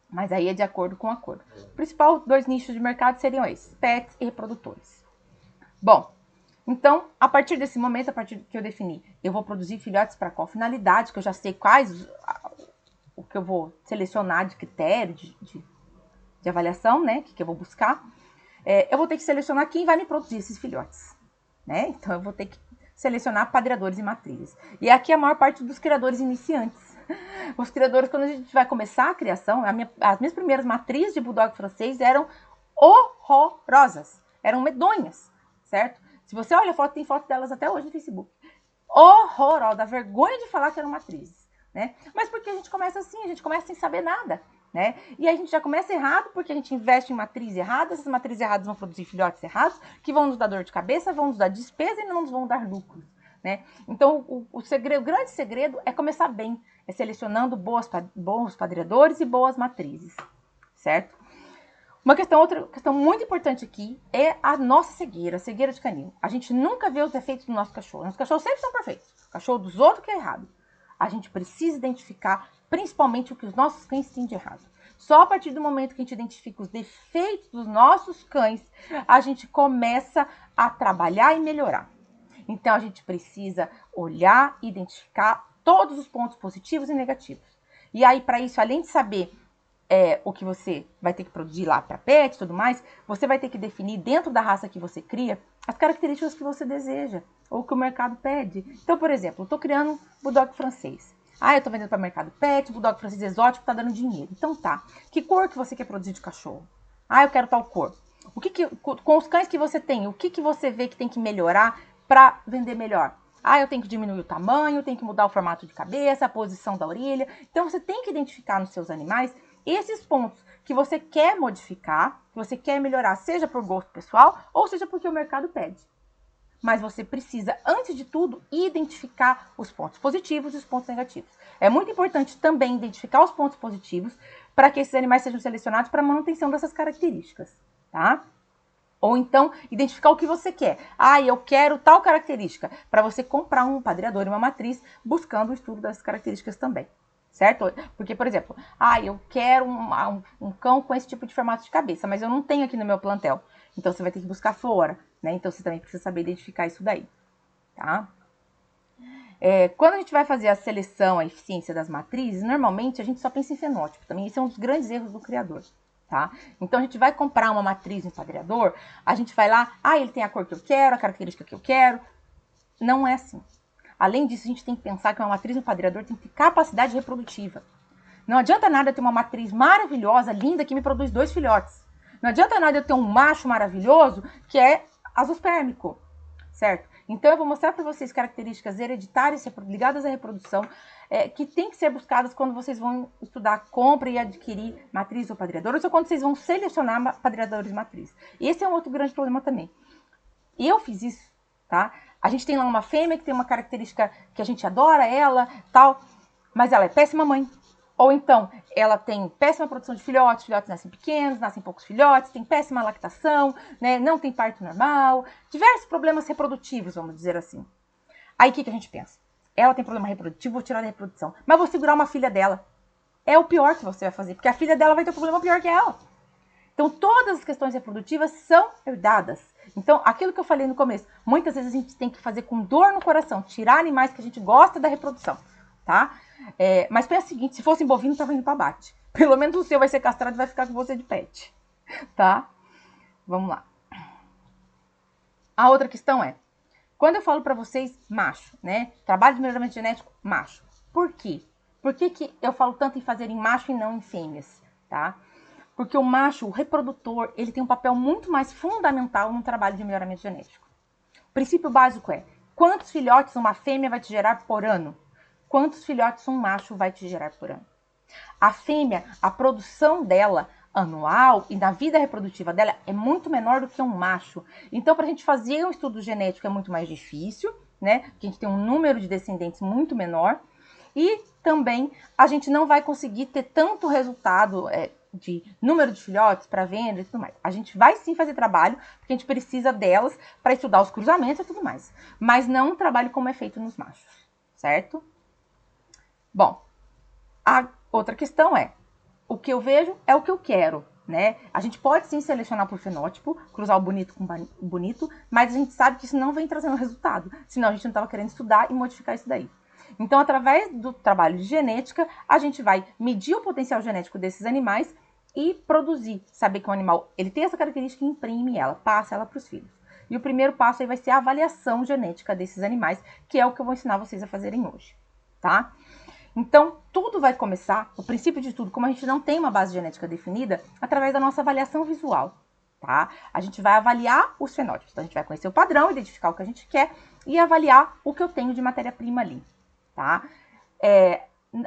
Mas aí é de acordo com o acordo. Os principais 2 nichos de mercado seriam esses, pets e reprodutores. Bom, então, a partir desse momento, a partir que eu defini, eu vou produzir filhotes para qual finalidade, que eu já sei quais o que eu vou selecionar de critério, de avaliação, né, que eu vou buscar. Eu vou ter que selecionar quem vai me produzir esses filhotes, né? Então, eu vou ter que selecionar padreadores e matrizes. E aqui a maior parte dos criadores iniciantes. Os criadores, quando a gente vai começar a criação, as minhas primeiras matrizes de bulldog francês eram horrorosas, eram medonhas, certo? Se você olha a foto, tem foto delas até hoje no Facebook. Horrorosa, dá vergonha de falar que eram matrizes, né? Mas porque a gente começa assim, a gente começa sem saber nada, né? E aí a gente já começa errado porque a gente investe em matriz errada, essas matrizes erradas vão produzir filhotes errados, que vão nos dar dor de cabeça, vão nos dar despesa e não nos vão dar lucros, né? Então, o grande segredo é começar bem, é selecionando bons padreadores e boas matrizes, certo? Outra questão muito importante aqui é a nossa cegueira, a cegueira de canil. A gente nunca vê os defeitos do nosso cachorro. Nossos cachorros sempre são perfeitos. O cachorro dos outros que é errado. A gente precisa identificar principalmente o que os nossos cães têm de errado. Só a partir do momento que a gente identifica os defeitos dos nossos cães, a gente começa a trabalhar e melhorar. Então, a gente precisa olhar e identificar todos os pontos positivos e negativos. E aí, para isso, além de saber o que você vai ter que produzir lá para pet e tudo mais, você vai ter que definir dentro da raça que você cria as características que você deseja ou que o mercado pede. Então, por exemplo, eu estou criando um bulldog francês. Ah, eu tô vendendo para mercado pet, bulldog francês exótico tá dando dinheiro. Então tá. Que cor que você quer produzir de cachorro? Ah, eu quero tal cor. Com os cães que você tem, o que você vê que tem que melhorar para vender melhor? Ah, eu tenho que diminuir o tamanho, tenho que mudar o formato de cabeça, a posição da orelha. Então você tem que identificar nos seus animais esses pontos que você quer modificar, que você quer melhorar, seja por gosto pessoal ou seja porque o mercado pede. Mas você precisa, antes de tudo, identificar os pontos positivos e os pontos negativos. É muito importante também identificar os pontos positivos para que esses animais sejam selecionados para a manutenção dessas características, tá? Ou então, identificar o que você quer. Ah, eu quero tal característica, para você comprar um padreador e uma matriz, buscando o estudo dessas características também. Certo? Porque, por exemplo, eu quero um cão com esse tipo de formato de cabeça, mas eu não tenho aqui no meu plantel. Então, você vai ter que buscar fora, né? Então, você também precisa saber identificar isso daí, tá? Quando a gente vai fazer a seleção, a eficiência das matrizes, normalmente a gente só pensa em fenótipo. Também esse é um dos grandes erros do criador, tá? Então, a gente vai comprar uma matriz no padreador, a gente vai lá, ele tem a cor que eu quero, a característica que eu quero. Não é assim. Além disso, a gente tem que pensar que uma matriz no padreador tem que ter capacidade reprodutiva. Não adianta nada eu ter uma matriz maravilhosa, linda, que me produz 2 filhotes. Não adianta nada eu ter um macho maravilhoso, que é azospérmico, certo? Então, eu vou mostrar para vocês características hereditárias ligadas à reprodução, que tem que ser buscadas quando vocês vão estudar compra e adquirir matriz ou padreadores, ou quando vocês vão selecionar padreadores e matriz. Esse é um outro grande problema também. E eu fiz isso, tá? A gente tem lá uma fêmea que tem uma característica que a gente adora ela, tal, mas ela é péssima mãe. Ou então, ela tem péssima produção de filhotes nascem pequenos, nascem poucos filhotes, tem péssima lactação, né? Não tem parto normal, diversos problemas reprodutivos, vamos dizer assim. Aí o que a gente pensa? Ela tem problema reprodutivo, vou tirar da reprodução. Mas vou segurar uma filha dela. É o pior que você vai fazer, porque a filha dela vai ter um problema pior que ela. Então, todas as questões reprodutivas são herdadas. Então, aquilo que eu falei no começo, muitas vezes a gente tem que fazer com dor no coração, tirar animais que a gente gosta da reprodução, tá? Mas pensa o seguinte, se fosse bovino, tava indo para abate. Pelo menos o seu vai ser castrado e vai ficar com você de pet, tá? Vamos lá. A outra questão é, quando eu falo para vocês macho, né? Trabalho de melhoramento genético, macho. Por quê? Por que eu falo tanto em fazer em macho e não em fêmeas, tá? Porque o macho, o reprodutor, ele tem um papel muito mais fundamental no trabalho de melhoramento genético. O princípio básico é, quantos filhotes uma fêmea vai te gerar por ano? Quantos filhotes um macho vai te gerar por ano? A fêmea, a produção dela anual e na vida reprodutiva dela é muito menor do que um macho. Então, para a gente fazer um estudo genético é muito mais difícil, né? Porque a gente tem um número de descendentes muito menor. E também a gente não vai conseguir ter tanto resultado de número de filhotes para venda e tudo mais. A gente vai sim fazer trabalho, porque a gente precisa delas para estudar os cruzamentos e tudo mais. Mas não um trabalho como é feito nos machos, certo? Bom, a outra questão é, o que eu vejo é o que eu quero, né? A gente pode sim selecionar por fenótipo, cruzar o bonito com o bonito, mas a gente sabe que isso não vem trazendo resultado, senão a gente não estava querendo estudar e modificar isso daí. Então, através do trabalho de genética, a gente vai medir o potencial genético desses animais e produzir, saber que o animal ele tem essa característica e imprime ela, passa ela para os filhos. E o primeiro passo aí vai ser a avaliação genética desses animais, que é o que eu vou ensinar vocês a fazerem hoje, tá? Então, tudo vai começar, o princípio de tudo, como a gente não tem uma base genética definida, através da nossa avaliação visual, tá? A gente vai avaliar os fenótipos, então a gente vai conhecer o padrão, identificar o que a gente quer e avaliar o que eu tenho de matéria-prima ali, tá?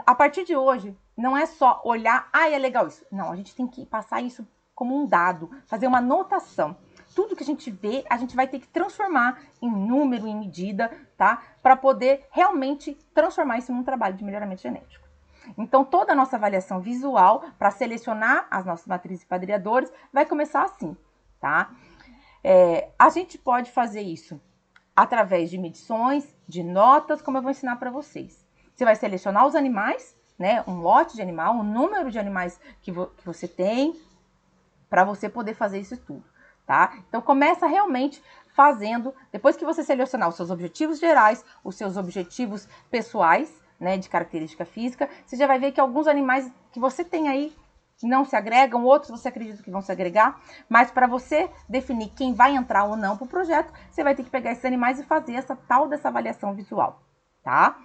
A partir de hoje, não é só olhar, é legal isso. Não, a gente tem que passar isso como um dado, fazer uma anotação. Tudo que a gente vê, a gente vai ter que transformar em número, em medida, tá? Para poder realmente transformar isso num trabalho de melhoramento genético. Então, toda a nossa avaliação visual para selecionar as nossas matrizes e padreadores vai começar assim, tá? A gente pode fazer isso através de medições, de notas, como eu vou ensinar para vocês. Você vai selecionar os animais, né? Um lote de animal, um número de animais que você tem, para você poder fazer isso tudo. Tá? Então, começa realmente fazendo, depois que você selecionar os seus objetivos gerais, os seus objetivos pessoais, né, de característica física, você já vai ver que alguns animais que você tem aí não se agregam, outros você acredita que vão se agregar, mas para você definir quem vai entrar ou não para o projeto, você vai ter que pegar esses animais e fazer essa avaliação visual, tá?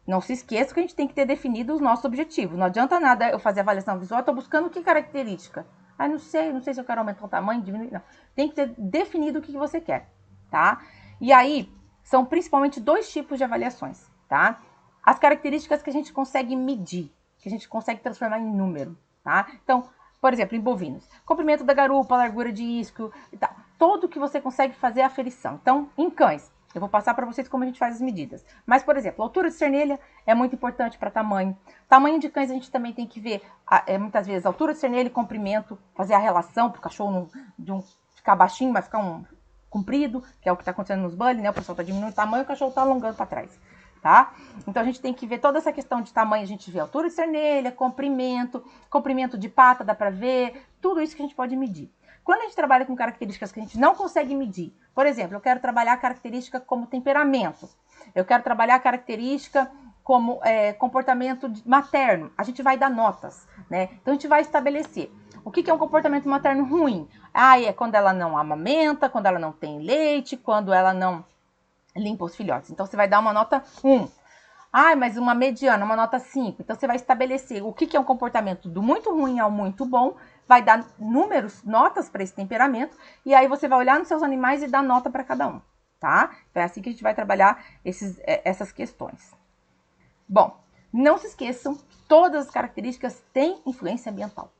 Não se esqueça que a gente tem que ter definido os nossos objetivos. Não adianta nada eu fazer avaliação visual, estou buscando que característica? Ah, não sei se eu quero aumentar o tamanho, diminuir, não. Tem que ter definido o que você quer, tá? E aí, são principalmente 2 tipos de avaliações, tá? As características que a gente consegue medir, que a gente consegue transformar em número, tá? Então, por exemplo, em bovinos, comprimento da garupa, largura de isco, tá? Tudo que você consegue fazer a aferição. Então, em cães, eu vou passar para vocês como a gente faz as medidas. Mas, por exemplo, a altura de cernelha é muito importante para tamanho. Tamanho de cães a gente também tem que ver, muitas vezes, a altura de cernelha e comprimento, fazer a relação para o cachorro não ficar baixinho, mas ficar comprido, que é o que está acontecendo nos bullies, né? O pessoal está diminuindo o tamanho e o cachorro está alongando para trás, tá? Então, a gente tem que ver toda essa questão de tamanho, a gente vê a altura de cernelha, comprimento de pata, dá para ver, tudo isso que a gente pode medir. Quando a gente trabalha com características que a gente não consegue medir, por exemplo, eu quero trabalhar a característica como temperamento, eu quero trabalhar a característica como comportamento materno, a gente vai dar notas, né? Então, a gente vai estabelecer o que é um comportamento materno ruim. É quando ela não amamenta, quando ela não tem leite, quando ela não limpa os filhotes. Então, você vai dar uma nota 1. Mas uma mediana, uma nota 5. Então, você vai estabelecer o que é um comportamento do muito ruim ao muito bom, vai dar números, notas para esse temperamento, e aí você vai olhar nos seus animais e dar nota para cada um, tá? Então, é assim que a gente vai trabalhar essas questões. Bom, não se esqueçam que todas as características têm influência ambiental,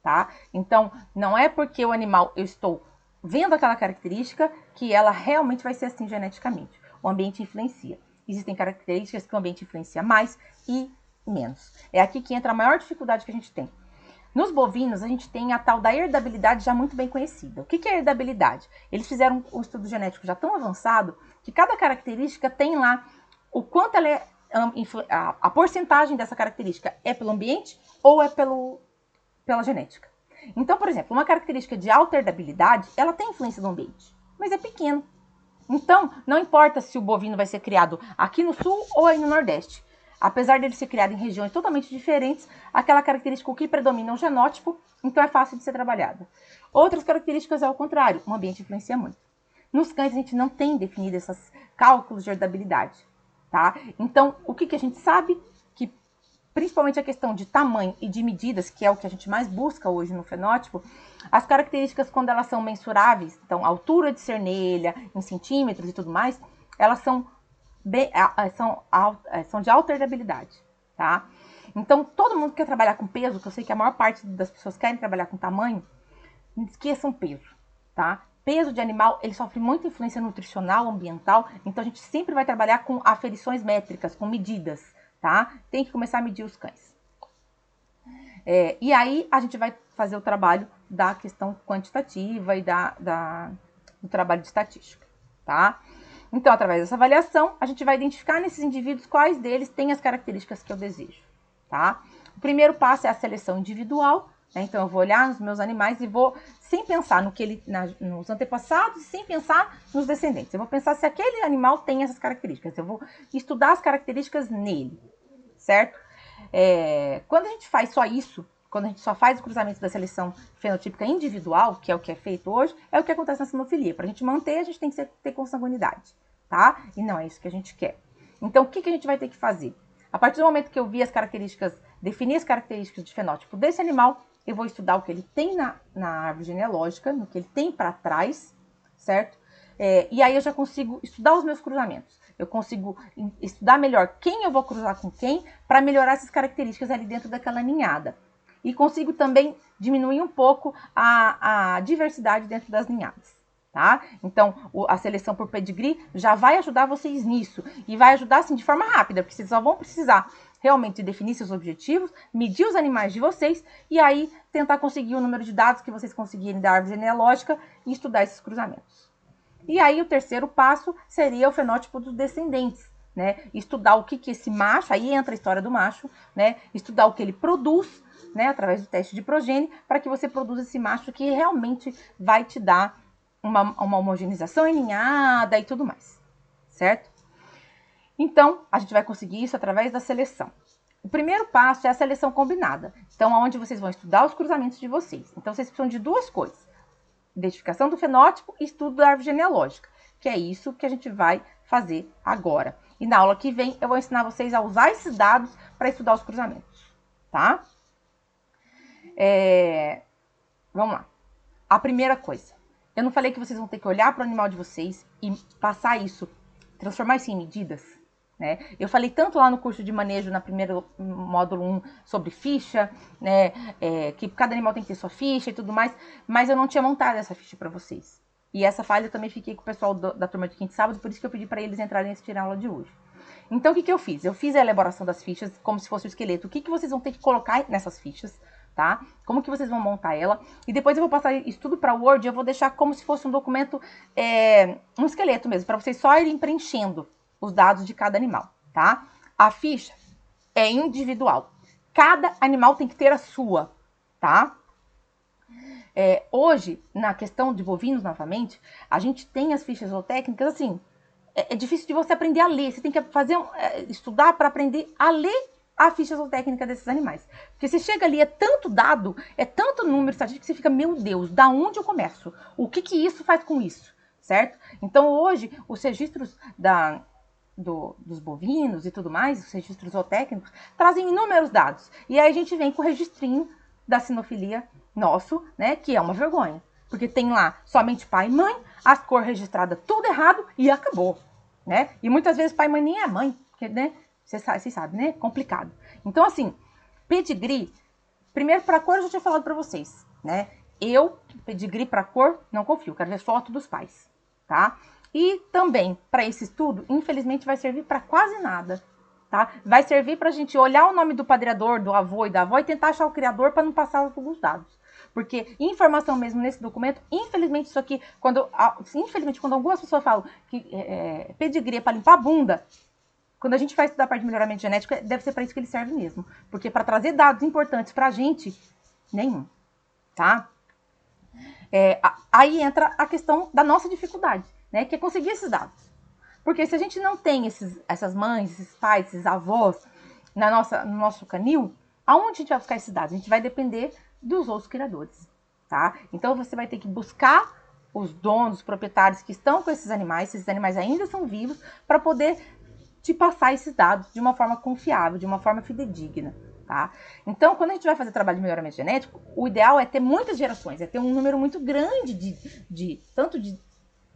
tá? Então, não é porque o animal, eu estou vendo aquela característica que ela realmente vai ser assim geneticamente. O ambiente influencia. Existem características que o ambiente influencia mais e menos. É aqui que entra a maior dificuldade que a gente tem. Nos bovinos, a gente tem a tal da herdabilidade já muito bem conhecida. O que é herdabilidade? Eles fizeram um estudo genético já tão avançado que cada característica tem lá o quanto ela é, a porcentagem dessa característica é pelo ambiente ou é pela genética. Então, por exemplo, uma característica de alta herdabilidade, ela tem influência do ambiente, mas é pequeno. Então, não importa se o bovino vai ser criado aqui no sul ou aí no nordeste. Apesar dele ser criado em regiões totalmente diferentes, aquela característica o que predomina é o genótipo, então é fácil de ser trabalhada. Outras características é o contrário, o ambiente influencia muito. Nos cães a gente não tem definido esses cálculos de herdabilidade, tá? Então, o que a gente sabe? Que principalmente a questão de tamanho e de medidas, que é o que a gente mais busca hoje no fenótipo, as características quando elas são mensuráveis, então altura de cernelha, em centímetros e tudo mais, elas são de alta herdabilidade, tá? Então, todo mundo que quer trabalhar com peso, que eu sei que a maior parte das pessoas querem trabalhar com tamanho, não esqueçam peso, tá? Peso de animal, ele sofre muita influência nutricional, ambiental, então a gente sempre vai trabalhar com aferições métricas, com medidas, tá? Tem que começar a medir os cães. E aí, a gente vai fazer o trabalho da questão quantitativa e do trabalho de estatística, tá? Então, através dessa avaliação, a gente vai identificar nesses indivíduos quais deles têm as características que eu desejo, tá? O primeiro passo é a seleção individual, né? Então, eu vou olhar nos meus animais e vou, sem pensar nos antepassados e sem pensar nos descendentes. Eu vou pensar se aquele animal tem essas características. Eu vou estudar as características nele, certo? Quando a gente faz só isso, quando a gente só faz o cruzamento da seleção fenotípica individual, que é o que é feito hoje, é o que acontece na sinofilia. Para a gente manter, a gente tem que ter consanguinidade, tá? E não é isso que a gente quer. Então, o que a gente vai ter que fazer? A partir do momento que eu vi as características, definir as características de fenótipo desse animal, eu vou estudar o que ele tem na árvore genealógica, no que ele tem para trás, certo? E aí eu já consigo estudar os meus cruzamentos. Eu consigo estudar melhor quem eu vou cruzar com quem para melhorar essas características ali dentro daquela ninhada. E consigo também diminuir um pouco a diversidade dentro das ninhadas, tá? Então, a seleção por pedigree já vai ajudar vocês nisso. E vai ajudar, assim, de forma rápida, porque vocês só vão precisar realmente definir seus objetivos, medir os animais de vocês e aí tentar conseguir o número de dados que vocês conseguirem da árvore genealógica e estudar esses cruzamentos. E aí, o terceiro passo seria o fenótipo dos descendentes, né? Estudar o que esse macho, aí entra a história do macho, né? Estudar o que ele produz, né, através do teste de progênie, para que você produza esse macho que realmente vai te dar uma homogeneização em ninhada e tudo mais, certo? Então, a gente vai conseguir isso através da seleção. O primeiro passo é a seleção combinada. Então, onde vocês vão estudar os cruzamentos de vocês. Então, vocês precisam de duas coisas. Identificação do fenótipo e estudo da árvore genealógica, que é isso que a gente vai fazer agora. E na aula que vem eu vou ensinar vocês a usar esses dados para estudar os cruzamentos, tá? Vamos lá. A primeira coisa, eu não falei que vocês vão ter que olhar para o animal de vocês e passar isso, transformar isso em medidas, né? Eu falei tanto lá no curso de manejo, na primeiro módulo 1, sobre ficha, né? Que cada animal tem que ter sua ficha e tudo mais, mas eu não tinha montado essa ficha para vocês. E essa falha eu também fiquei com o pessoal da turma de quinta e sábado, por isso que eu pedi para eles entrarem e assistir a aula de hoje. Então, o que eu fiz? Eu fiz a elaboração das fichas como se fosse o esqueleto. O que vocês vão ter que colocar nessas fichas, tá? Como que vocês vão montar ela. E depois eu vou passar isso tudo para o Word, eu vou deixar como se fosse um documento, um esqueleto mesmo, para vocês só irem preenchendo os dados de cada animal, tá? A ficha é individual. Cada animal tem que ter a sua, tá? Hoje, na questão de bovinos, novamente, a gente tem as fichas zootécnicas, assim, é difícil de você aprender a ler. Você tem que estudar para aprender a ler a ficha zootécnica desses animais. Porque você chega ali, é tanto dado, é tanto número estatístico, que você fica, meu Deus, da onde eu começo? O que isso faz com isso? Certo? Então, hoje, os registros dos bovinos e tudo mais, os registros zootécnicos, trazem inúmeros dados. E aí a gente vem com o registrinho da sinofilia nosso, né, que é uma vergonha. Porque tem lá somente pai e mãe, as cores registradas tudo errado e acabou, né? E muitas vezes pai e mãe nem é mãe, porque, né, vocês sabem, né? Complicado. Então, assim, pedigree, primeiro para cor eu já tinha falado para vocês, né? Eu, pedigree para cor, não confio, quero ver foto dos pais, tá? E também, para esse estudo, infelizmente vai servir para quase nada, tá? Vai servir para a gente olhar o nome do padreador, do avô e da avó e tentar achar o criador para não passar alguns dados. Porque informação mesmo nesse documento, infelizmente isso aqui, quando algumas pessoas falam que pedigree é para limpar a bunda, quando a gente vai estudar a parte de melhoramento genético, deve ser para isso que ele serve mesmo. Porque para trazer dados importantes para a gente, nenhum, tá? Aí entra a questão da nossa dificuldade, né? Que é conseguir esses dados. Porque se a gente não tem essas mães, esses pais, esses avós no nosso canil, aonde a gente vai buscar esses dados? A gente vai depender dos outros criadores, tá? Então você vai ter que buscar os donos, os proprietários que estão com esses animais ainda são vivos, para poder te passar esses dados de uma forma confiável, de uma forma fidedigna, tá? Então, quando a gente vai fazer trabalho de melhoramento genético, o ideal é ter muitas gerações, é ter um número muito grande tanto de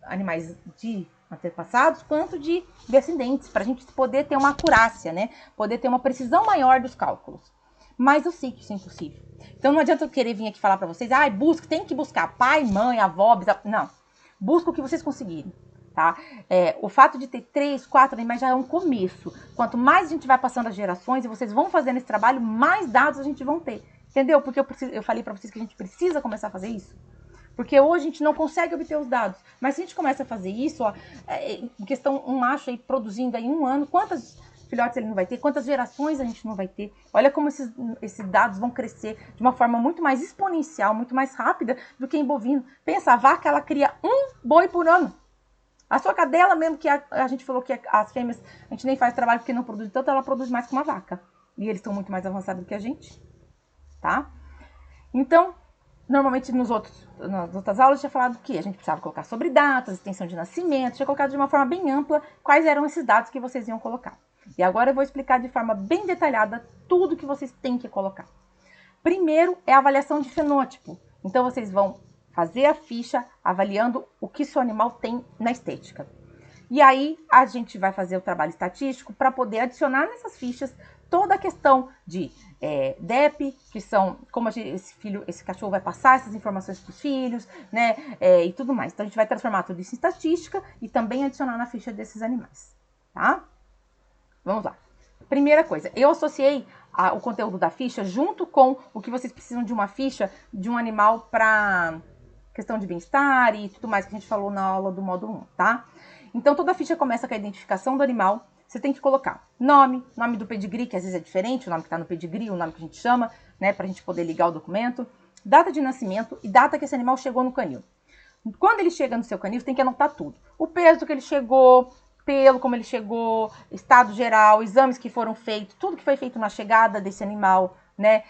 animais de antepassados quanto de descendentes, para a gente poder ter uma acurácia, né? Poder ter uma precisão maior dos cálculos. Mas eu sei que isso é impossível. Então não adianta eu querer vir aqui falar para vocês, tem que buscar pai, mãe, avó, bisavó. Não. Busca o que vocês conseguirem, tá? O fato de ter 3, 4 animais já é um começo. Quanto mais a gente vai passando as gerações e vocês vão fazendo esse trabalho, mais dados a gente vão ter. Entendeu? Porque eu falei para vocês que a gente precisa começar a fazer isso. Porque hoje a gente não consegue obter os dados. Mas se a gente começa a fazer isso, em questão, um macho aí produzindo aí 1 ano, quantas filhotes ele não vai ter? Quantas gerações a gente não vai ter? Olha como esses dados vão crescer de uma forma muito mais exponencial, muito mais rápida do que em bovino. Pensa, a vaca, ela cria 1 boi por ano. A sua cadela mesmo, que a gente falou que as fêmeas, a gente nem faz trabalho porque não produz tanto, ela produz mais que uma vaca. E eles estão muito mais avançados do que a gente, tá? Então, normalmente nas outras aulas eu tinha falado que a gente precisava colocar sobre datas, extensão de nascimento, tinha colocado de uma forma bem ampla quais eram esses dados que vocês iam colocar. E agora eu vou explicar de forma bem detalhada tudo que vocês têm que colocar. Primeiro é a avaliação de fenótipo. Então vocês vão fazer a ficha avaliando o que seu animal tem na estética. E aí a gente vai fazer o trabalho estatístico para poder adicionar nessas fichas toda a questão de DEP, que são como esse cachorro vai passar essas informações para os filhos, né? E tudo mais. Então a gente vai transformar tudo isso em estatística e também adicionar na ficha desses animais, tá? Vamos lá. Primeira coisa, eu associei o conteúdo da ficha junto com o que vocês precisam de uma ficha de um animal para questão de bem-estar e tudo mais que a gente falou na aula do módulo 1, tá? Então toda a ficha começa com a identificação do animal. Você tem que colocar nome do pedigree, que às vezes é diferente, o nome que está no pedigree, o nome que a gente chama, né, para a gente poder ligar o documento, data de nascimento e data que esse animal chegou no canil. Quando ele chega no seu canil, você tem que anotar tudo. O peso que ele chegou, pelo, como ele chegou, estado geral, exames que foram feitos, tudo que foi feito na chegada desse animal, né?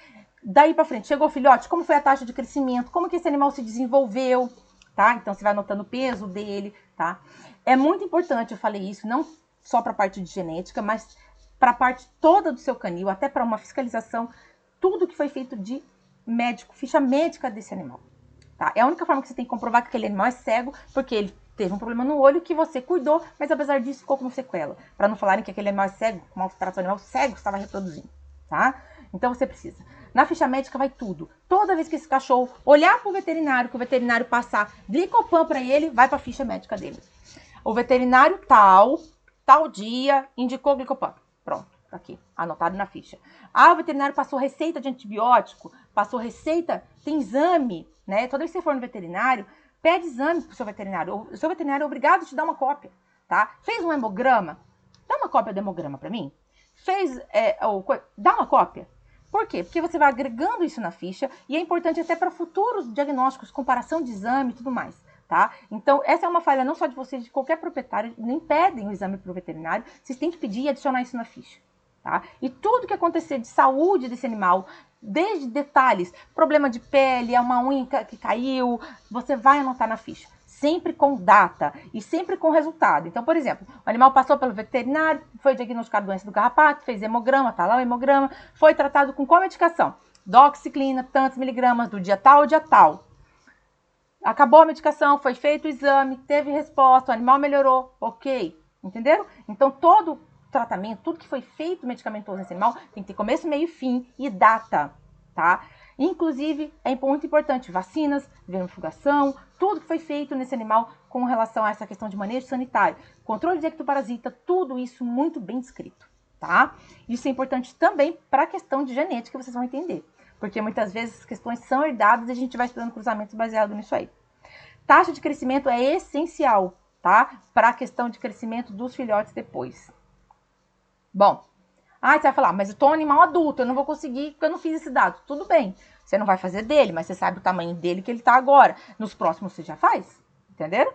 Daí para frente, chegou o filhote, como foi a taxa de crescimento, como que esse animal se desenvolveu, tá? Então você vai anotando o peso dele, tá? É muito importante, eu falei isso, não só para a parte de genética, mas para a parte toda do seu canil, até para uma fiscalização, tudo que foi feito de médico, ficha médica desse animal. Tá? É a única forma que você tem que comprovar que aquele animal é cego, porque ele teve um problema no olho que você cuidou, mas apesar disso ficou com sequela. Para não falarem que aquele animal é cego, que o maltrato animal cego estava reproduzindo. Tá? Então você precisa. Na ficha médica vai tudo. Toda vez que esse cachorro olhar para o veterinário, que o veterinário passar Glicopan para ele, vai para a ficha médica dele. O veterinário tal dia, indicou Glicopan. Pronto, tá aqui, anotado na ficha. Ah, o veterinário passou receita de antibiótico, passou receita, tem exame, né? Toda vez que você for no veterinário, pede exame pro seu veterinário. O seu veterinário é obrigado a te dar uma cópia, tá? Fez um hemograma? Dá uma cópia do hemograma para mim. Dá uma cópia. Por quê? Porque você vai agregando isso na ficha e é importante até para futuros diagnósticos, comparação de exame e tudo mais. Tá? Então, essa é uma falha não só de vocês, de qualquer proprietário, nem pedem o exame para o veterinário, vocês têm que pedir e adicionar isso na ficha. Tá? E tudo que acontecer de saúde desse animal, desde detalhes, problema de pele, é uma unha que caiu, você vai anotar na ficha. Sempre com data e sempre com resultado. Então, por exemplo, o animal passou pelo veterinário, foi diagnosticado doença do carrapato, fez hemograma, tá lá o hemograma, foi tratado com qual medicação? Doxiciclina, tantos miligramas, do dia tal ao dia tal. Acabou a medicação, foi feito o exame, teve resposta, o animal melhorou, ok, entenderam? Então, todo tratamento, tudo que foi feito medicamentoso nesse animal, tem que ter começo, meio e fim e data, tá? Inclusive, é muito importante, vacinas, vermifugação, tudo que foi feito nesse animal com relação a essa questão de manejo sanitário, controle de ectoparasita, tudo isso muito bem descrito, tá? Isso é importante também para a questão de genética, vocês vão entender. Porque muitas vezes as questões são herdadas e a gente vai estudando cruzamentos baseados nisso aí. Taxa de crescimento é essencial, tá? Para a questão de crescimento dos filhotes depois. Bom, você vai falar, mas eu tô um animal adulto, eu não vou conseguir, porque eu não fiz esse dado. Tudo bem, você não vai fazer dele, mas você sabe o tamanho dele que ele tá agora. Nos próximos você já faz, entenderam?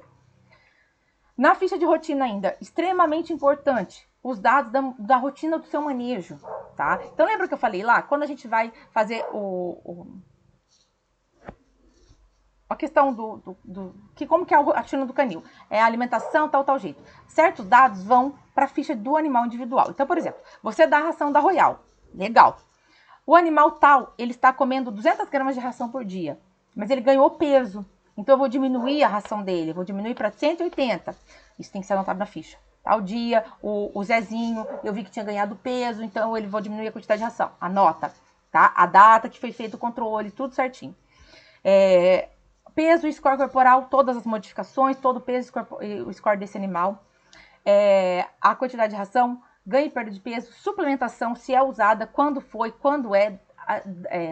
Na ficha de rotina ainda, extremamente importante, os dados da rotina do seu manejo, tá? Então lembra que eu falei lá, quando a gente vai fazer a questão como que é a rotina do canil? É a alimentação, tal jeito. Certos dados vão para a ficha do animal individual. Então, por exemplo, você dá a ração da Royal, legal. O animal tal, ele está comendo 200 gramas de ração por dia, mas ele ganhou peso. Então, eu vou diminuir a ração dele, vou diminuir para 180. Isso tem que ser anotado na ficha. Tal dia, o Zezinho, eu vi que tinha ganhado peso, então ele vou diminuir a quantidade de ração. Anota, tá? A data que foi feito o controle, tudo certinho. Peso e score corporal, todas as modificações, todo o peso e o score desse animal. A quantidade de ração, ganho e perda de peso, suplementação, se é usada, quando foi, quando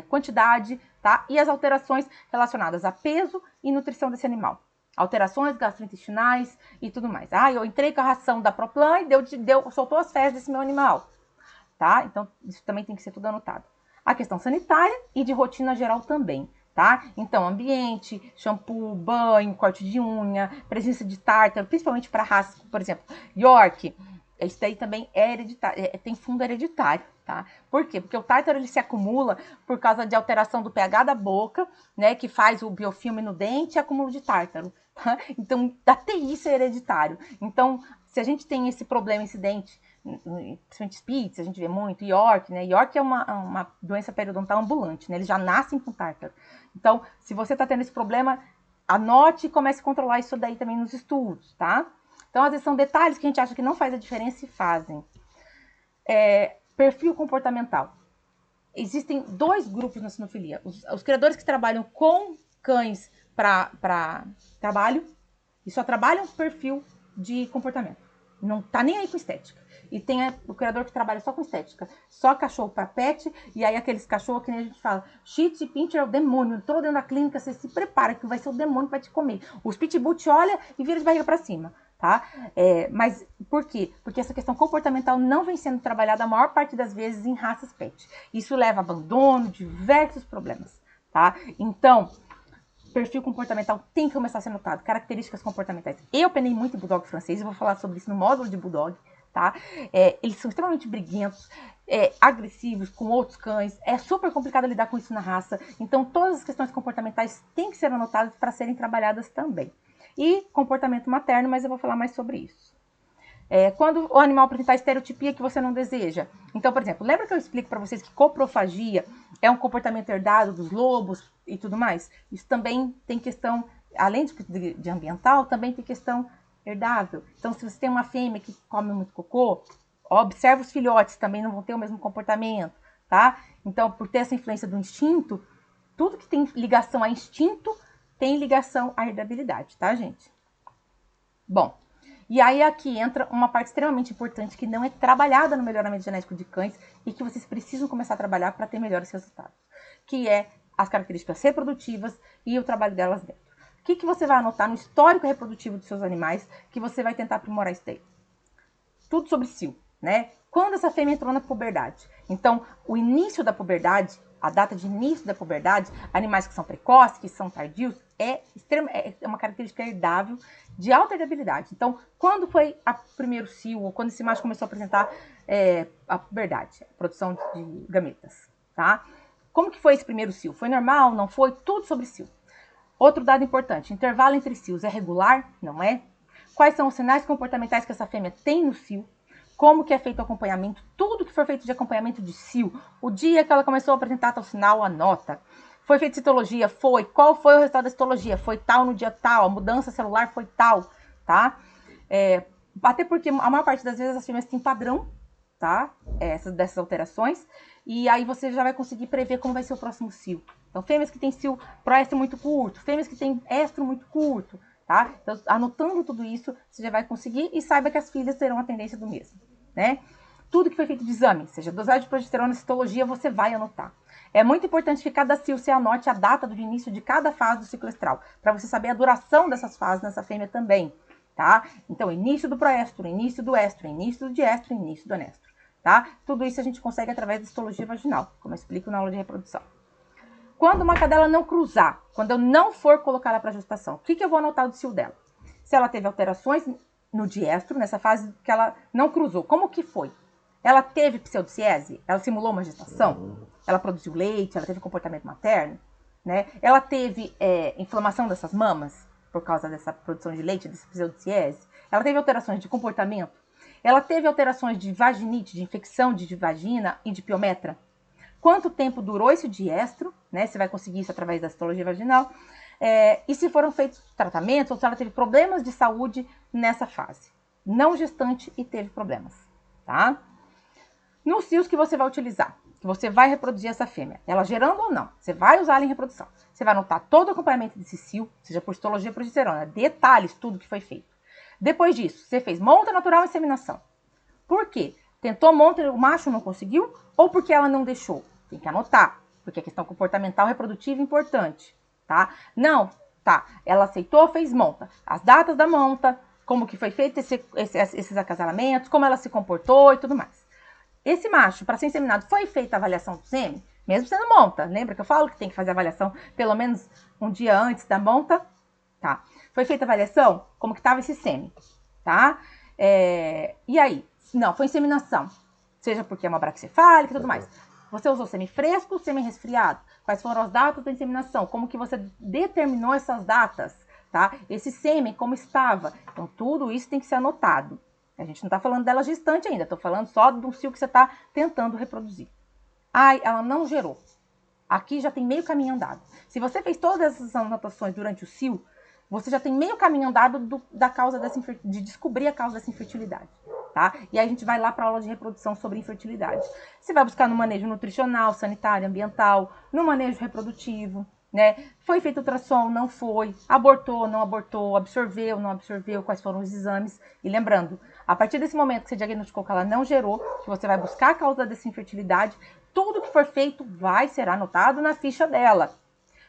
quantidade, tá? E as alterações relacionadas a peso e nutrição desse animal. Alterações gastrointestinais e tudo mais. Eu entrei com a ração da Proplan e soltou as fezes desse meu animal, tá? Então, isso também tem que ser tudo anotado. A questão sanitária e de rotina geral também, tá? Então, ambiente, shampoo, banho, corte de unha, presença de tártaro, principalmente para raças, por exemplo, York. Isso daí também é hereditário, tem fundo hereditário, tá? Por quê? Porque o tártaro ele se acumula por causa de alteração do pH da boca, né? Que faz o biofilme no dente e acúmulo de tártaro, tá? Então, até isso é hereditário. Então, se a gente tem esse problema, esse dente, principalmente Spitz, a gente vê muito, York, né? York é uma doença periodontal ambulante, né? Eles já nascem com tártaro. Então, se você tá tendo esse problema, anote e comece a controlar isso daí também nos estudos, tá? Então, às vezes são detalhes que a gente acha que não faz a diferença e fazem. Perfil comportamental. Existem dois grupos na sinofilia. Os criadores que trabalham com cães para trabalho e só trabalham perfil de comportamento. Não tá nem aí com estética. E tem o criador que trabalha só com estética. Só cachorro para pet. E aí aqueles cachorros que nem a gente fala. Shih Tzu e Pinscher é o demônio. Entrou dentro da clínica, você se prepara que vai ser o demônio que vai te comer. Os Pitbull te olha e vira de barriga para cima. Tá? Mas por quê? Porque essa questão comportamental não vem sendo trabalhada a maior parte das vezes em raças pet. Isso leva a abandono, diversos problemas. Tá? Então, perfil comportamental tem que começar a ser notado. Características comportamentais. Eu penei muito em Bulldog francês, eu vou falar sobre isso no módulo de Bulldog. Tá? Eles são extremamente briguentos, agressivos com outros cães. É super complicado lidar com isso na raça. Então, todas as questões comportamentais têm que ser anotadas para serem trabalhadas também. E comportamento materno, mas eu vou falar mais sobre isso. Quando o animal apresentar estereotipia que você não deseja. Então, por exemplo, lembra que eu explico para vocês que coprofagia é um comportamento herdado dos lobos e tudo mais? Isso também tem questão, além de ambiental, também tem questão herdável. Então, se você tem uma fêmea que come muito cocô, observa os filhotes, também não vão ter o mesmo comportamento, tá? Então, por ter essa influência do instinto, tudo que tem ligação a instinto tem ligação à herdabilidade, tá, gente? Bom, e aí aqui entra uma parte extremamente importante que não é trabalhada no melhoramento genético de cães e que vocês precisam começar a trabalhar para ter melhores resultados, que é as características reprodutivas e o trabalho delas dentro. O que você vai anotar no histórico reprodutivo dos seus animais que você vai tentar aprimorar isso daí? Tudo sobre cio, né? Quando essa fêmea entrou na puberdade. Então, o início da puberdade, a data de início da puberdade, animais que são precoces, que são tardios, é uma característica herdável de alta herdabilidade. Então, quando foi o primeiro cio, ou quando esse macho começou a apresentar a puberdade, a produção de gametas, tá? Como que foi esse primeiro cio? Foi normal? Não foi? Tudo sobre cio. Outro dado importante, intervalo entre cios é regular? Não é? Quais são os sinais comportamentais que essa fêmea tem no cio? Como que é feito o acompanhamento? Tudo que for feito de acompanhamento de cio, o dia que ela começou a apresentar tal sinal, anota. Foi feita citologia? Foi. Qual foi o resultado da citologia? Foi tal no dia tal, a mudança celular foi tal, tá? Até porque a maior parte das vezes as fêmeas têm padrão, tá? Dessas alterações, e aí você já vai conseguir prever como vai ser o próximo cio. Então, fêmeas que têm cio proestro muito curto, fêmeas que têm estro muito curto, tá? Então, anotando tudo isso, você já vai conseguir e saiba que as filhas terão a tendência do mesmo, né? Tudo que foi feito de exame, seja dosagem de progesterona, citologia, você vai anotar. É muito importante que cada cio você anote a data do início de cada fase do ciclo estral, para você saber a duração dessas fases nessa fêmea também, tá? Então, início do proestro, início do estro, início do diestro, início do anestro, tá? Tudo isso a gente consegue através da citologia vaginal, como eu explico na aula de reprodução. Quando uma cadela não cruzar, quando eu não for colocar ela para gestação, o que eu vou anotar do cio dela? Se ela teve alterações no diestro, nessa fase que ela não cruzou, como que foi? Ela teve pseudociese? Ela simulou uma gestação? Ela produziu leite? Ela teve comportamento materno? Né? Ela teve inflamação dessas mamas por causa dessa produção de leite, dessa pseudociese? Ela teve alterações de comportamento? Ela teve alterações de vaginite, de infecção de vagina e de piometra? Quanto tempo durou esse diestro, né? Você vai conseguir isso através da citologia vaginal. E se foram feitos tratamentos, ou se ela teve problemas de saúde nessa fase. Não gestante e teve problemas, tá? Nos cios que você vai utilizar, que você vai reproduzir essa fêmea, ela gerando ou não, você vai usar ela em reprodução. Você vai anotar todo o acompanhamento desse cio, seja por citologia ou progesterona, detalhes, tudo que foi feito. Depois disso, você fez monta natural e inseminação. Por quê? Tentou monta, o macho não conseguiu, ou porque ela não deixou? Tem que anotar, porque a questão comportamental reprodutiva é importante, tá? Não, tá, ela aceitou, fez monta. As datas da monta, como que foi feito esses acasalamentos, como ela se comportou e tudo mais. Esse macho, para ser inseminado, foi feita a avaliação do sêmen, mesmo sendo monta. Lembra que eu falo que tem que fazer a avaliação pelo menos um dia antes da monta? Tá. Foi feita a avaliação, como que estava esse sêmen, tá? E aí? Não, foi inseminação. Seja porque é uma braquicefálica e tudo mais. Você usou semi-fresco ou semi-resfriado? Quais foram as datas da inseminação? Como que você determinou essas datas? Tá? Esse sêmen, como estava? Então, tudo isso tem que ser anotado. A gente não está falando dela gestante ainda. Estou falando só do cio que você está tentando reproduzir. Ai, ela não gerou. Aqui já tem meio caminho andado. Se você fez todas essas anotações durante o cio, você já tem meio caminho andado da causa de descobrir a causa dessa infertilidade. Tá? E aí a gente vai lá para a aula de reprodução sobre infertilidade. Você vai buscar no manejo nutricional, sanitário, ambiental, no manejo reprodutivo, né? Foi feito ultrassom, não foi, abortou, não abortou, absorveu, não absorveu, quais foram os exames. E lembrando, a partir desse momento que você diagnosticou que ela não gerou, que você vai buscar a causa dessa infertilidade, tudo que for feito vai ser anotado na ficha dela.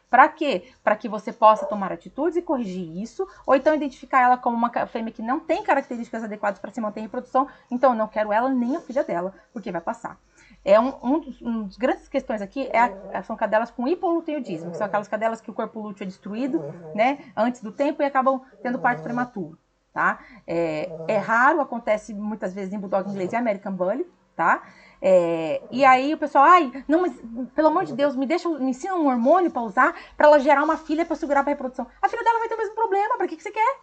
Para quê? Para que você possa tomar atitudes e corrigir isso, ou então identificar ela como uma fêmea que não tem características adequadas para se manter em reprodução, então eu não quero ela nem a filha dela, porque vai passar. Um dos grandes questões aqui são cadelas com hipoliutiodismo, que são aquelas cadelas que o corpo lúteo é destruído, né, antes do tempo e acabam tendo parto prematuro, tá? É raro, acontece muitas vezes em Bulldog inglês e American Bully, tá? E aí o pessoal, não, mas pelo amor de Deus, me ensina um hormônio para usar para ela gerar uma filha para segurar para reprodução. A filha dela vai ter o mesmo problema, para que você quer?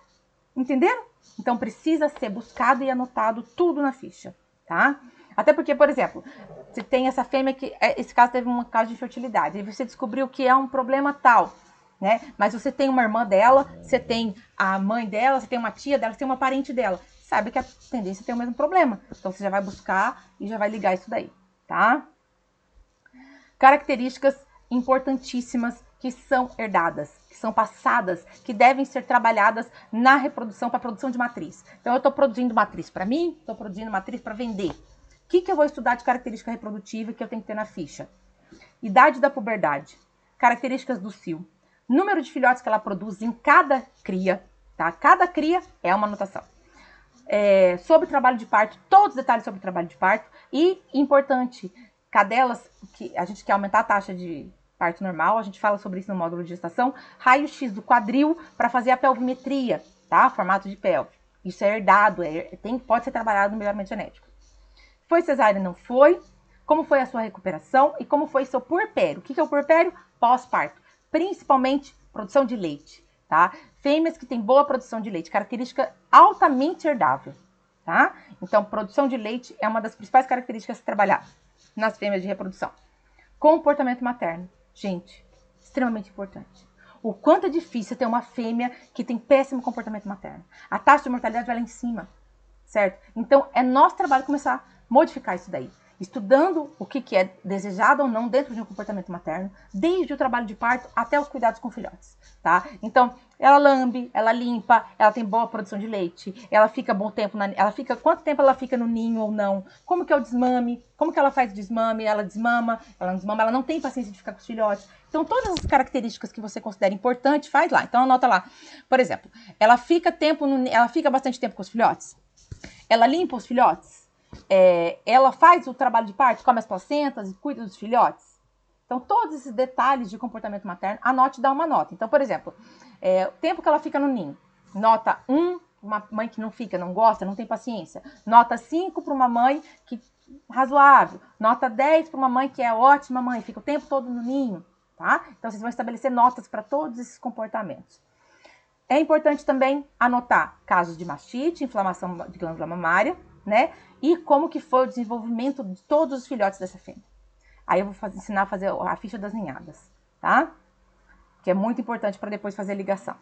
Entenderam? Então precisa ser buscado e anotado tudo na ficha, tá? Até porque, por exemplo, você tem essa fêmea que, esse caso teve um caso de infertilidade, e você descobriu que é um problema tal, né? Mas você tem uma irmã dela, você tem a mãe dela, você tem uma tia dela, você tem uma parente dela. Sabe que a tendência é ter o mesmo problema. Então você já vai buscar e já vai ligar isso daí, tá? Características importantíssimas que são herdadas, que são passadas, que devem ser trabalhadas na reprodução para produção de matriz. Então eu estou produzindo matriz para mim, estou produzindo matriz para vender. O que eu vou estudar de característica reprodutiva que eu tenho que ter na ficha? Idade da puberdade, características do cio, número de filhotes que ela produz em cada cria, tá? Cada cria é uma anotação. Sobre trabalho de parto, todos os detalhes sobre trabalho de parto. E, importante, cadelas, que a gente quer aumentar a taxa de parto normal, a gente fala sobre isso no módulo de gestação, raio-x do quadril para fazer a pelvimetria, tá? Formato de pelve. Isso é herdado, pode ser trabalhado no melhoramento genético. Foi cesárea, não foi? Como foi a sua recuperação e como foi seu puerpério? O que é o puerpério? Pós-parto. Principalmente produção de leite, tá? Fêmeas que têm boa produção de leite, característica altamente herdável, tá? Então, produção de leite é uma das principais características a se trabalhar nas fêmeas de reprodução. Comportamento materno. Gente, extremamente importante. O quanto é difícil ter uma fêmea que tem péssimo comportamento materno. A taxa de mortalidade vai lá em cima, certo? Então, é nosso trabalho começar a modificar isso daí. Estudando o que é desejado ou não dentro de um comportamento materno, desde o trabalho de parto até os cuidados com filhotes, tá? Então, ela lambe, ela limpa, ela tem boa produção de leite, ela fica bom tempo, quanto tempo ela fica no ninho ou não, como que é o desmame, como que ela faz o desmame, ela desmama, ela não desmama, ela não tem paciência de ficar com os filhotes. Então, todas as características que você considera importante, faz lá. Então, anota lá. Por exemplo, ela fica bastante tempo com os filhotes? Ela limpa os filhotes? Ela faz o trabalho de parto, come as placentas e cuida dos filhotes? Então, todos esses detalhes de comportamento materno, anote e dá uma nota. Então, por exemplo, o tempo que ela fica no ninho. Nota 1, uma mãe que não fica, não gosta, não tem paciência. Nota 5 para uma mãe que razoável. Nota 10 para uma mãe que é ótima mãe, fica o tempo todo no ninho, tá? Então, vocês vão estabelecer notas para todos esses comportamentos. É importante também anotar casos de mastite, inflamação de glândula mamária, né? E como que foi o desenvolvimento de todos os filhotes dessa fêmea. Aí eu vou ensinar a fazer a ficha das ninhadas, tá? Que é muito importante para depois fazer a ligação.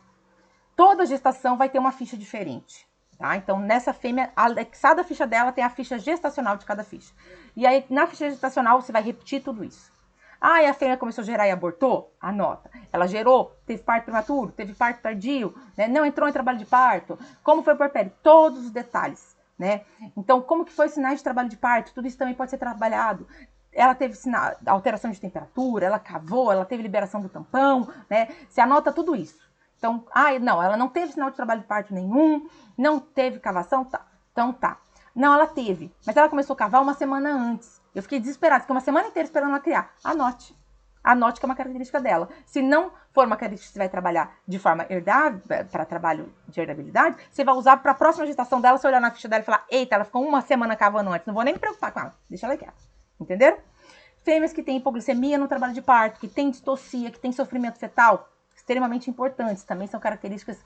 Toda gestação vai ter uma ficha diferente, tá? Então, nessa fêmea, anexada à ficha dela, tem a ficha gestacional de cada ficha. E aí, na ficha gestacional, você vai repetir tudo isso. Ah, e a fêmea começou a gerar e abortou? Anota. Ela gerou, teve parto prematuro, teve parto tardio, né? Não entrou em trabalho de parto. Como foi o puerpério? Todos os detalhes, né? Então, como que foi os sinais de trabalho de parto? Tudo isso também pode ser trabalhado. Ela teve alteração de temperatura, ela cavou, ela teve liberação do tampão, né? Você anota tudo isso. Então, não, ela não teve sinal de trabalho de parto nenhum, não teve cavação, tá. Então, tá. Não, ela teve, mas ela começou a cavar uma semana antes. Eu fiquei desesperada, fiquei uma semana inteira esperando ela criar. Anote. Anote que é uma característica dela. Se não for uma característica que você vai trabalhar de forma herdável, para trabalho de herdabilidade, você vai usar para a próxima gestação dela, você olhar na ficha dela e falar, eita, ela ficou uma semana cavando antes, não vou nem me preocupar com ela, deixa ela quieta. Entenderam? Fêmeas que têm hipoglicemia no trabalho de parto, que têm distocia, que têm sofrimento fetal, extremamente importantes, também são características,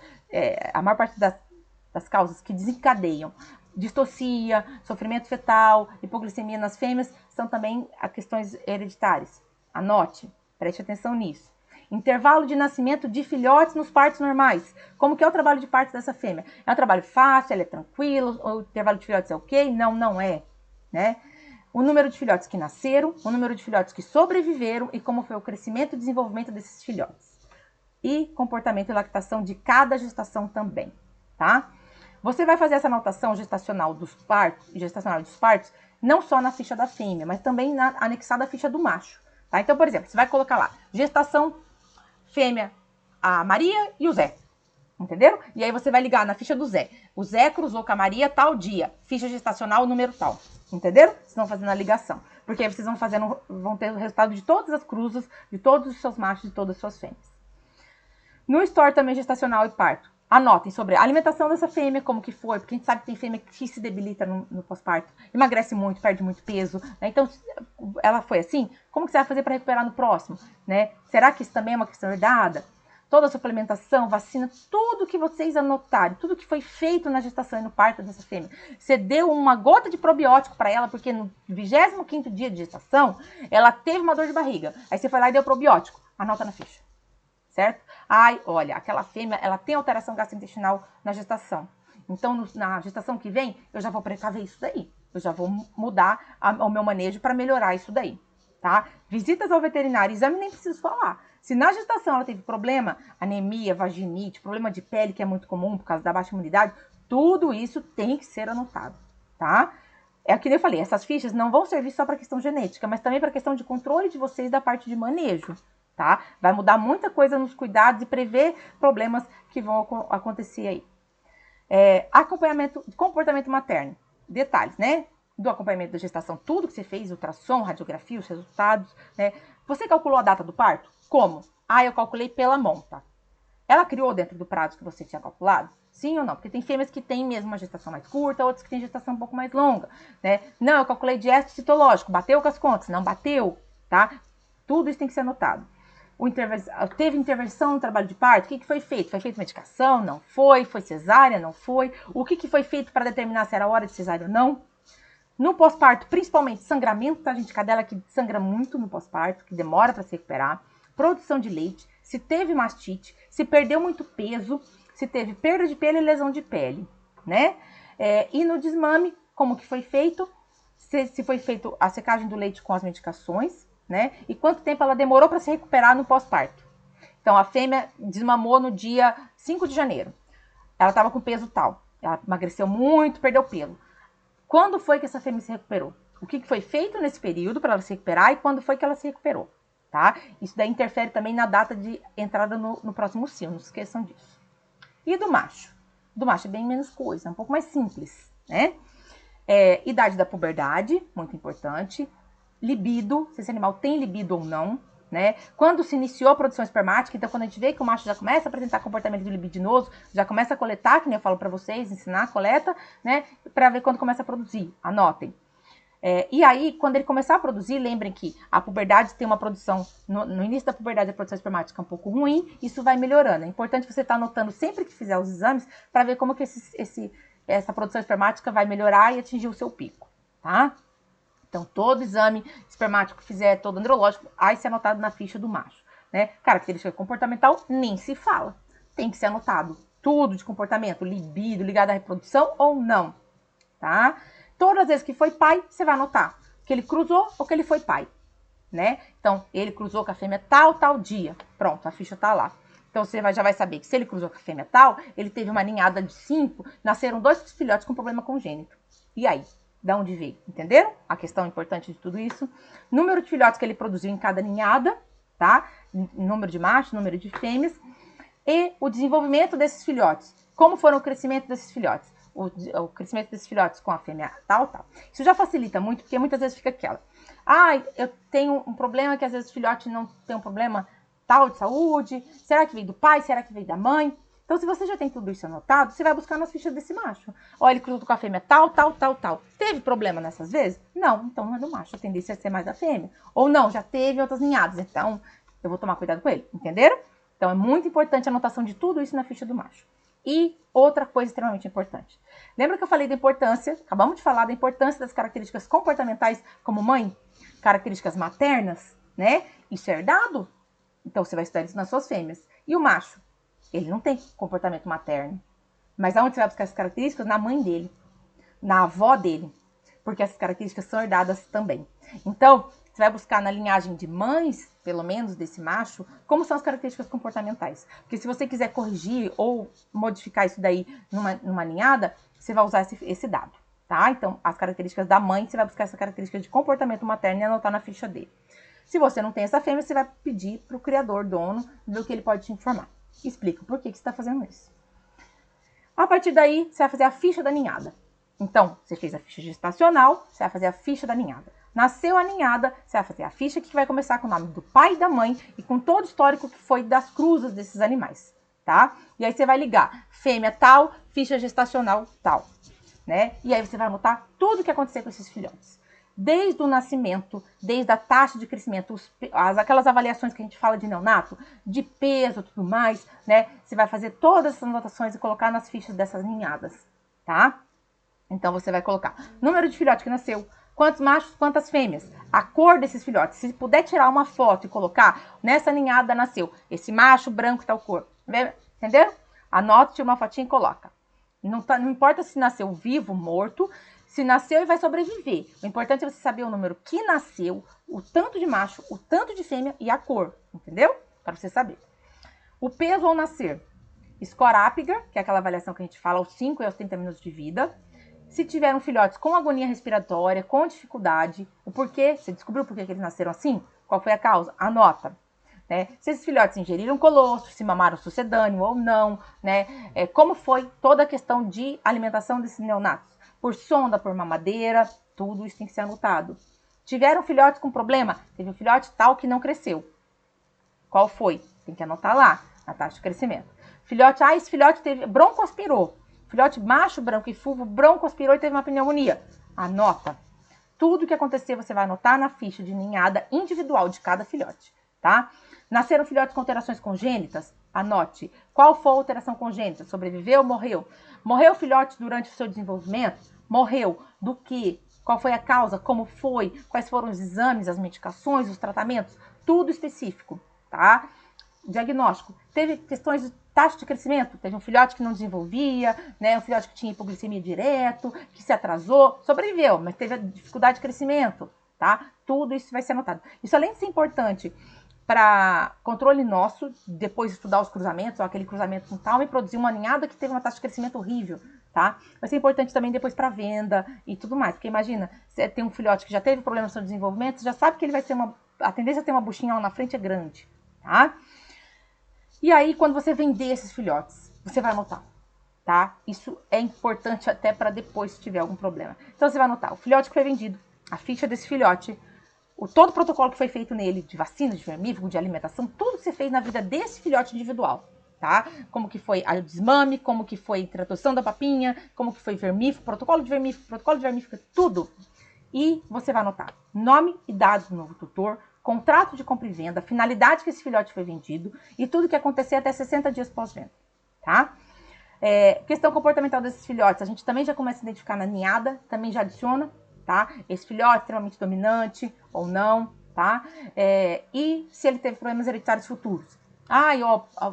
a maior parte das causas que desencadeiam distocia, sofrimento fetal, hipoglicemia nas fêmeas, são também questões hereditárias. Anote, preste atenção nisso. Intervalo de nascimento de filhotes nos partos normais. Como que é o trabalho de parto dessa fêmea? É um trabalho fácil, ele é tranquilo, o intervalo de filhotes é ok? Não, não é, né? O número de filhotes que nasceram, o número de filhotes que sobreviveram e como foi o crescimento e desenvolvimento desses filhotes. E comportamento e lactação de cada gestação também, tá? Você vai fazer essa anotação gestacional dos partos, não só na ficha da fêmea, mas também anexada à ficha do macho, tá? Então, por exemplo, você vai colocar lá, gestação fêmea, a Maria e o Zé, entenderam? E aí você vai ligar na ficha do Zé. O Zé cruzou com a Maria tal dia, ficha gestacional número tal, entenderam? Vocês estão fazendo a ligação, porque aí vocês vão ter o resultado de todas as cruzas, de todos os seus machos, de todas as suas fêmeas. No store também gestacional e parto, anotem sobre a alimentação dessa fêmea, como que foi, porque a gente sabe que tem fêmea que se debilita no pós-parto, emagrece muito, perde muito peso, né? Então, ela foi assim, como que você vai fazer para recuperar no próximo, né? Será que isso também é uma questão herdada? toda a suplementação, vacina, tudo que vocês anotarem, tudo que foi feito na gestação e no parto dessa fêmea. Você deu uma gota de probiótico para ela, porque no 25º dia de gestação, ela teve uma dor de barriga. Aí você foi lá e deu probiótico. Anota na ficha, certo? Ai, olha, aquela fêmea, ela tem alteração gastrointestinal na gestação. Então, na gestação que vem, eu já vou precaver isso daí. Eu já vou mudar o meu manejo para melhorar isso daí, tá? Visitas ao veterinário, exame nem preciso falar. Se na gestação ela teve problema, anemia, vaginite, problema de pele, que é muito comum por causa da baixa imunidade, tudo isso tem que ser anotado, tá? É o que eu falei, essas fichas não vão servir só para questão genética, mas também para questão de controle de vocês da parte de manejo, tá? Vai mudar muita coisa nos cuidados e prever problemas que vão acontecer aí. Acompanhamento, comportamento materno. Detalhes, né? Do acompanhamento da gestação, tudo que você fez, ultrassom, radiografia, os resultados, né? Você calculou a data do parto? Como? Eu calculei pela monta. Ela criou dentro do prazo que você tinha calculado? Sim ou não? Porque tem fêmeas que têm mesmo uma gestação mais curta, outras que têm gestação um pouco mais longa, né? Não, eu calculei diéstico citológico, bateu com as contas? Não bateu, tá? Tudo isso tem que ser anotado. Teve intervenção no trabalho de parto? O que foi feito? Foi feita medicação? Não foi? Foi cesárea? Não foi? O que foi feito para determinar se era hora de cesárea ou não? No pós-parto, principalmente sangramento, tá, gente? Cadela que sangra muito no pós-parto, que demora para se recuperar. Produção de leite, se teve mastite, se perdeu muito peso, se teve perda de pelo e lesão de pele, né? E no desmame, como que foi feito? Se foi feito a secagem do leite com as medicações, né? E quanto tempo ela demorou para se recuperar no pós-parto. Então, a fêmea desmamou no dia 5 de janeiro. Ela estava com peso tal. Ela emagreceu muito, perdeu pelo. Quando foi que essa fêmea se recuperou? O que foi feito nesse período para ela se recuperar e quando foi que ela se recuperou, tá? Isso daí interfere também na data de entrada no próximo cio, não se esqueçam disso. E do macho? Do macho é bem menos coisa, é um pouco mais simples, né? Idade da puberdade, muito importante. Libido, se esse animal tem libido ou não, né? Quando se iniciou a produção espermática, então quando a gente vê que o macho já começa a apresentar comportamento libidinoso, já começa a coletar, que nem eu falo para vocês, ensinar a coleta, né? Para ver quando começa a produzir, anotem. E aí, quando ele começar a produzir, lembrem que a puberdade tem uma produção, no início da puberdade a produção espermática é um pouco ruim, isso vai melhorando. É importante você estar anotando sempre que fizer os exames, para ver como que essa produção espermática vai melhorar e atingir o seu pico, tá? Então, todo exame espermático que fizer, todo andrológico, vai ser anotado na ficha do macho, né? Característica comportamental, nem se fala. Tem que ser anotado tudo de comportamento, libido, ligado à reprodução ou não, tá? Todas as vezes que foi pai, você vai anotar que ele cruzou ou que ele foi pai, né? Então, ele cruzou com a fêmea tal dia. Pronto, a ficha tá lá. Então, você já vai saber que se ele cruzou com a fêmea tal, ele teve uma ninhada de 5, nasceram 2 filhotes com problema congênito. E aí? Da onde veio? Entenderam? A questão importante de tudo isso. Número de filhotes que ele produziu em cada ninhada, tá? Número de machos, número de fêmeas. E o desenvolvimento desses filhotes. Como foram o crescimento desses filhotes? O crescimento desses filhotes com a fêmea tal. Isso já facilita muito, porque muitas vezes fica aquela. Eu tenho um problema que às vezes o filhote não tem um problema tal de saúde. Será que veio do pai? Será que veio da mãe? Então, se você já tem tudo isso anotado, você vai buscar nas fichas desse macho. Olha, ele cruzou com a fêmea tal. Teve problema nessas vezes? Não, então não é do macho. A tendência é ser mais da fêmea. Ou não, já teve outras ninhadas. Então, eu vou tomar cuidado com ele. Entenderam? Então, é muito importante a anotação de tudo isso na ficha do macho. E outra coisa extremamente importante. Lembra que eu falei da importância, acabamos de falar da importância das características comportamentais como mãe? Características maternas, né? Isso é herdado? Então, você vai estudar isso nas suas fêmeas. E o macho? Ele não tem comportamento materno. Mas aonde você vai buscar essas características? Na mãe dele. Na avó dele. Porque essas características são herdadas também. Então, você vai buscar na linhagem de mães, pelo menos desse macho, como são as características comportamentais. Porque se você quiser corrigir ou modificar isso daí numa ninhada, você vai usar esse dado, tá? Então, as características da mãe, você vai buscar essa característica de comportamento materno e anotar na ficha dele. Se você não tem essa fêmea, você vai pedir para o criador, dono, ver o que ele pode te informar. Explica por que você está fazendo isso. A partir daí, você vai fazer a ficha da ninhada. Então, você fez a ficha gestacional, você vai fazer a ficha da ninhada. Nasceu a ninhada, você vai fazer a ficha que vai começar com o nome do pai e da mãe e com todo o histórico que foi das cruzas desses animais, tá? E aí você vai ligar fêmea tal, ficha gestacional tal, né? E aí você vai anotar tudo o que aconteceu com esses filhotes. desde o nascimento, desde a taxa de crescimento, aquelas avaliações que a gente fala de neonato, de peso e tudo mais, né? Você vai fazer todas essas anotações e colocar nas fichas dessas ninhadas, tá? Então, você vai colocar número de filhote que nasceu, quantos machos, quantas fêmeas, a cor desses filhotes. Se puder tirar uma foto e colocar, nessa ninhada nasceu esse macho branco e tal cor. Entendeu? Anote uma fotinha e coloca. Não importa se nasceu vivo, morto, se nasceu e vai sobreviver. O importante é você saber o número que nasceu, o tanto de macho, o tanto de fêmea e a cor. Entendeu? Para você saber. O peso ao nascer. Score Apgar, que é aquela avaliação que a gente fala aos 5 e aos 30 minutos de vida. Se tiveram filhotes com agonia respiratória, com dificuldade, o porquê, você descobriu por que eles nasceram assim? Qual foi a causa? Anota. Né? Se esses filhotes ingeriram colostro, se mamaram sucedâneo ou não, né? Como foi toda a questão de alimentação desses neonatos? Por sonda, por mamadeira, tudo isso tem que ser anotado. Tiveram filhotes com problema? Teve um filhote tal que não cresceu. Qual foi? Tem que anotar lá, na taxa de crescimento. Filhote, esse filhote teve broncoaspirou. Filhote macho, branco e fulvo, broncoaspirou e teve uma pneumonia. Anota. Tudo o que acontecer você vai anotar na ficha de ninhada individual de cada filhote, tá? Nasceram filhotes com alterações congênitas? Anote. Qual foi a alteração congênita? Sobreviveu ou morreu? Morreu o filhote durante o seu desenvolvimento? Morreu. Do que? Qual foi a causa? Como foi? Quais foram os exames, as medicações, os tratamentos? Tudo específico, tá? Diagnóstico. Teve questões de taxa de crescimento, teve um filhote que não desenvolvia, né? Um filhote que tinha hipoglicemia direto, que se atrasou, sobreviveu, mas teve dificuldade de crescimento, tá? Tudo isso vai ser anotado. Isso, além de ser importante para controle nosso, depois de estudar os cruzamentos, ou aquele cruzamento com tal, e produzir uma ninhada que teve uma taxa de crescimento horrível, tá? Vai ser importante também depois para venda e tudo mais, porque imagina, você tem um filhote que já teve problema no seu desenvolvimento, você já sabe que ele vai ter a tendência a ter uma buchinha lá na frente é grande, tá? E aí, quando você vender esses filhotes, você vai anotar, tá? Isso é importante até para depois, se tiver algum problema. Então, você vai anotar o filhote que foi vendido, a ficha desse filhote, todo o protocolo que foi feito nele, de vacina, de vermífugo, de alimentação, tudo que você fez na vida desse filhote individual, tá? Como que foi o desmame, como que foi a introdução da papinha, como que foi vermífugo, protocolo de vermífugo, tudo. E você vai anotar nome e dados do novo tutor, contrato de compra e venda, finalidade que esse filhote foi vendido e tudo que acontecer até 60 dias pós-venda, tá? Questão comportamental desses filhotes, a gente também já começa a identificar na ninhada, também já adiciona, tá? Esse filhote é extremamente dominante ou não, tá? E se ele teve problemas hereditários futuros.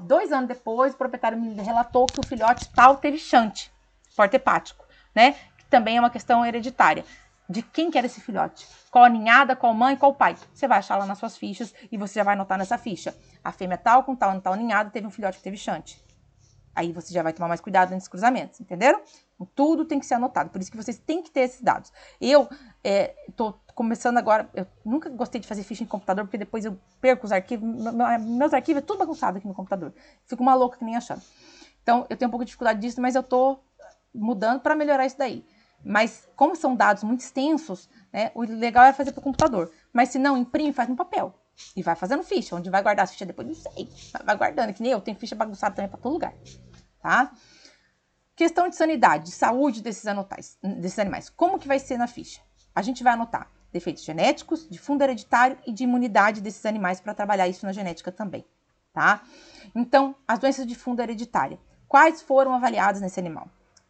2 anos depois, o proprietário me relatou que o filhote tal teve shunt, porta hepático, né? Que também é uma questão hereditária. De quem que era esse filhote? Qual a ninhada, qual mãe, qual pai? Você vai achar lá nas suas fichas e você já vai anotar nessa ficha. A fêmea tal, com tal ninhada, teve um filhote que teve shunt. Aí você já vai tomar mais cuidado nesses cruzamentos, entenderam? Tudo tem que ser anotado, por isso que vocês têm que ter esses dados. Eu tô começando agora, eu nunca gostei de fazer ficha em computador, porque depois eu perco os arquivos, meus arquivos é tudo bagunçado aqui no computador. Fico uma louca que nem achando. Então, eu tenho um pouco de dificuldade disso, mas eu tô mudando para melhorar isso daí. Mas, como são dados muito extensos, né, o legal é fazer para o computador. Mas, se não, imprime, faz no papel. E vai fazendo ficha. Onde vai guardar as fichas depois, não sei. Vai guardando, que nem eu. Tenho ficha bagunçada também para todo lugar. Tá? Questão de sanidade, de saúde desses animais. Como que vai ser na ficha? A gente vai anotar defeitos genéticos, de fundo hereditário e de imunidade desses animais para trabalhar isso na genética também. Tá? Então, as doenças de fundo hereditária. Quais foram avaliadas nesse animal?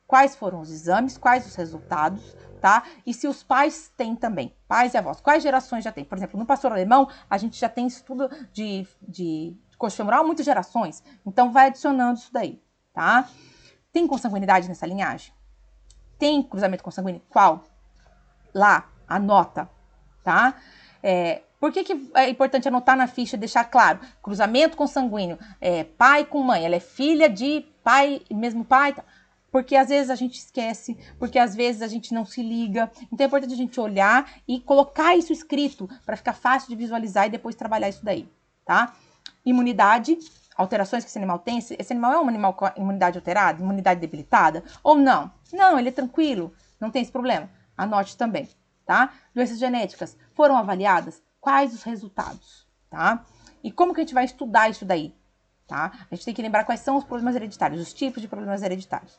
Quais foram os exames, quais os resultados, tá? E se os pais têm também, pais e avós, quais gerações já tem? Por exemplo, no pastor alemão, a gente já tem estudo de coxa femoral, muitas gerações, então vai adicionando isso daí, tá? Tem consanguinidade nessa linhagem? Tem cruzamento consanguíneo? Qual? Lá, anota, tá? Por que é importante anotar na ficha, deixar claro? Cruzamento consanguíneo, pai com mãe, ela é filha de pai, mesmo pai, tá? Porque às vezes a gente esquece, porque às vezes a gente não se liga. Então é importante a gente olhar e colocar isso escrito para ficar fácil de visualizar e depois trabalhar isso daí, tá? Imunidade, alterações que esse animal tem. Esse animal é um animal com imunidade alterada, imunidade debilitada? Ou não? Não, ele é tranquilo, não tem esse problema. Anote também, tá? Doenças genéticas foram avaliadas? Quais os resultados, tá? E como que a gente vai estudar isso daí? Tá? A gente tem que lembrar quais são os problemas hereditários, os tipos de problemas hereditários.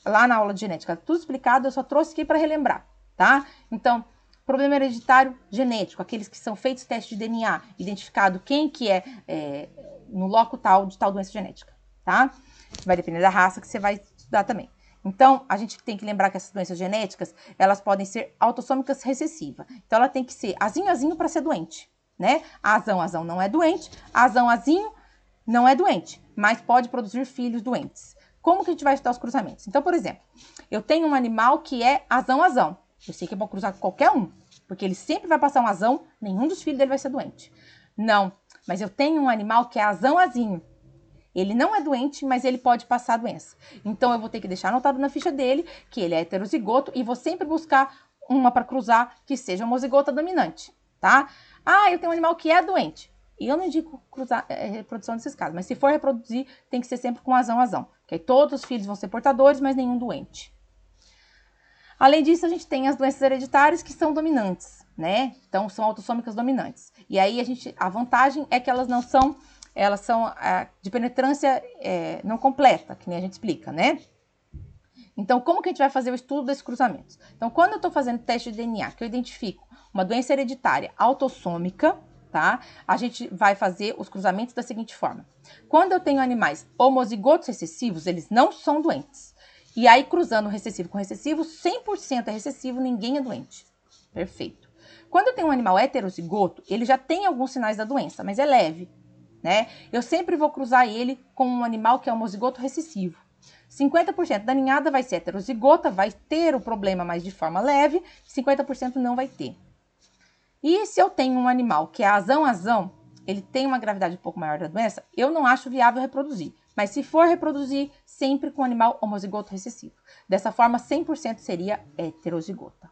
Lá na aula de genética, tudo explicado, eu só trouxe aqui para relembrar, tá? Então, Problema hereditário genético, aqueles que são feitos testes de DNA, identificado quem que é no loco tal de tal doença genética, tá? Vai depender da raça que você vai estudar também. Então, a gente tem que lembrar que essas doenças genéticas, elas podem ser autossômicas recessivas. Então, ela tem que ser azinho para ser doente, né? Azão não é doente, azinho não é doente, mas pode produzir filhos doentes. Como que a gente vai estudar os cruzamentos? Então, por exemplo, eu tenho um animal que é azão. Eu sei que eu vou cruzar com qualquer um, porque ele sempre vai passar um azão, nenhum dos filhos dele vai ser doente. Não, mas eu tenho um animal que é azinho. Ele não é doente, mas ele pode passar a doença. Então, eu vou ter que deixar anotado na ficha dele que ele é heterozigoto e vou sempre buscar uma para cruzar que seja homozigota dominante, tá? Ah, eu tenho um animal que é doente. E eu não indico cruzar reprodução desses casos, mas se for reproduzir, tem que ser sempre com azão. Porque aí todos os filhos vão ser portadores, mas nenhum doente. Além disso, a gente tem as doenças hereditárias que são dominantes, né? Então, são autossômicas dominantes. E aí, a vantagem é que elas são de penetrância não completa, que nem a gente explica, né? Então, como que a gente vai fazer o estudo desses cruzamentos? Então, quando eu estou fazendo teste de DNA, que eu identifico uma doença hereditária autossômica, tá? A gente vai fazer os cruzamentos da seguinte forma. Quando eu tenho animais homozigotos recessivos, eles não são doentes. E aí, cruzando recessivo com recessivo, 100% é recessivo, ninguém é doente. Perfeito. Quando eu tenho um animal heterozigoto, ele já tem alguns sinais da doença, mas é leve, né? Eu sempre vou cruzar ele com um animal que é homozigoto recessivo. 50% da ninhada vai ser heterozigota, vai ter o problema, mas de forma leve, 50% não vai ter. E se eu tenho um animal que é azão, ele tem uma gravidade um pouco maior da doença, eu não acho viável reproduzir. Mas se for reproduzir, sempre com animal homozigoto recessivo. Dessa forma, 100% seria heterozigota.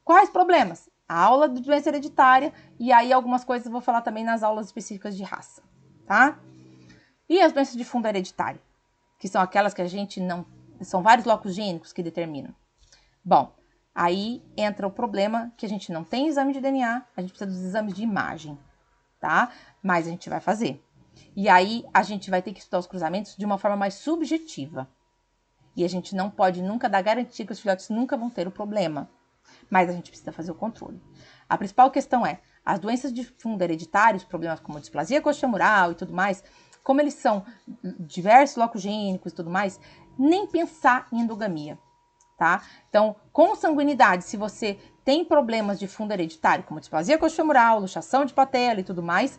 Quais problemas? A aula de doença hereditária e aí algumas coisas eu vou falar também nas aulas específicas de raça, tá? E as doenças de fundo hereditário, que são aquelas que a gente não... São vários locos gênicos que determinam. Bom, aí entra o problema que a gente não tem exame de DNA, a gente precisa dos exames de imagem, tá? Mas a gente vai fazer. E aí, a gente vai ter que estudar os cruzamentos de uma forma mais subjetiva. E a gente não pode nunca dar garantia que os filhotes nunca vão ter o problema. Mas a gente precisa fazer o controle. A principal questão é, as doenças de fundo hereditários, problemas como displasia coxamural e tudo mais, como eles são diversos locos gênicos e tudo mais, nem pensar em endogamia, tá? Então, consanguinidade, se você tem problemas de fundo hereditário, como displasia coxamural, luxação de patela e tudo mais,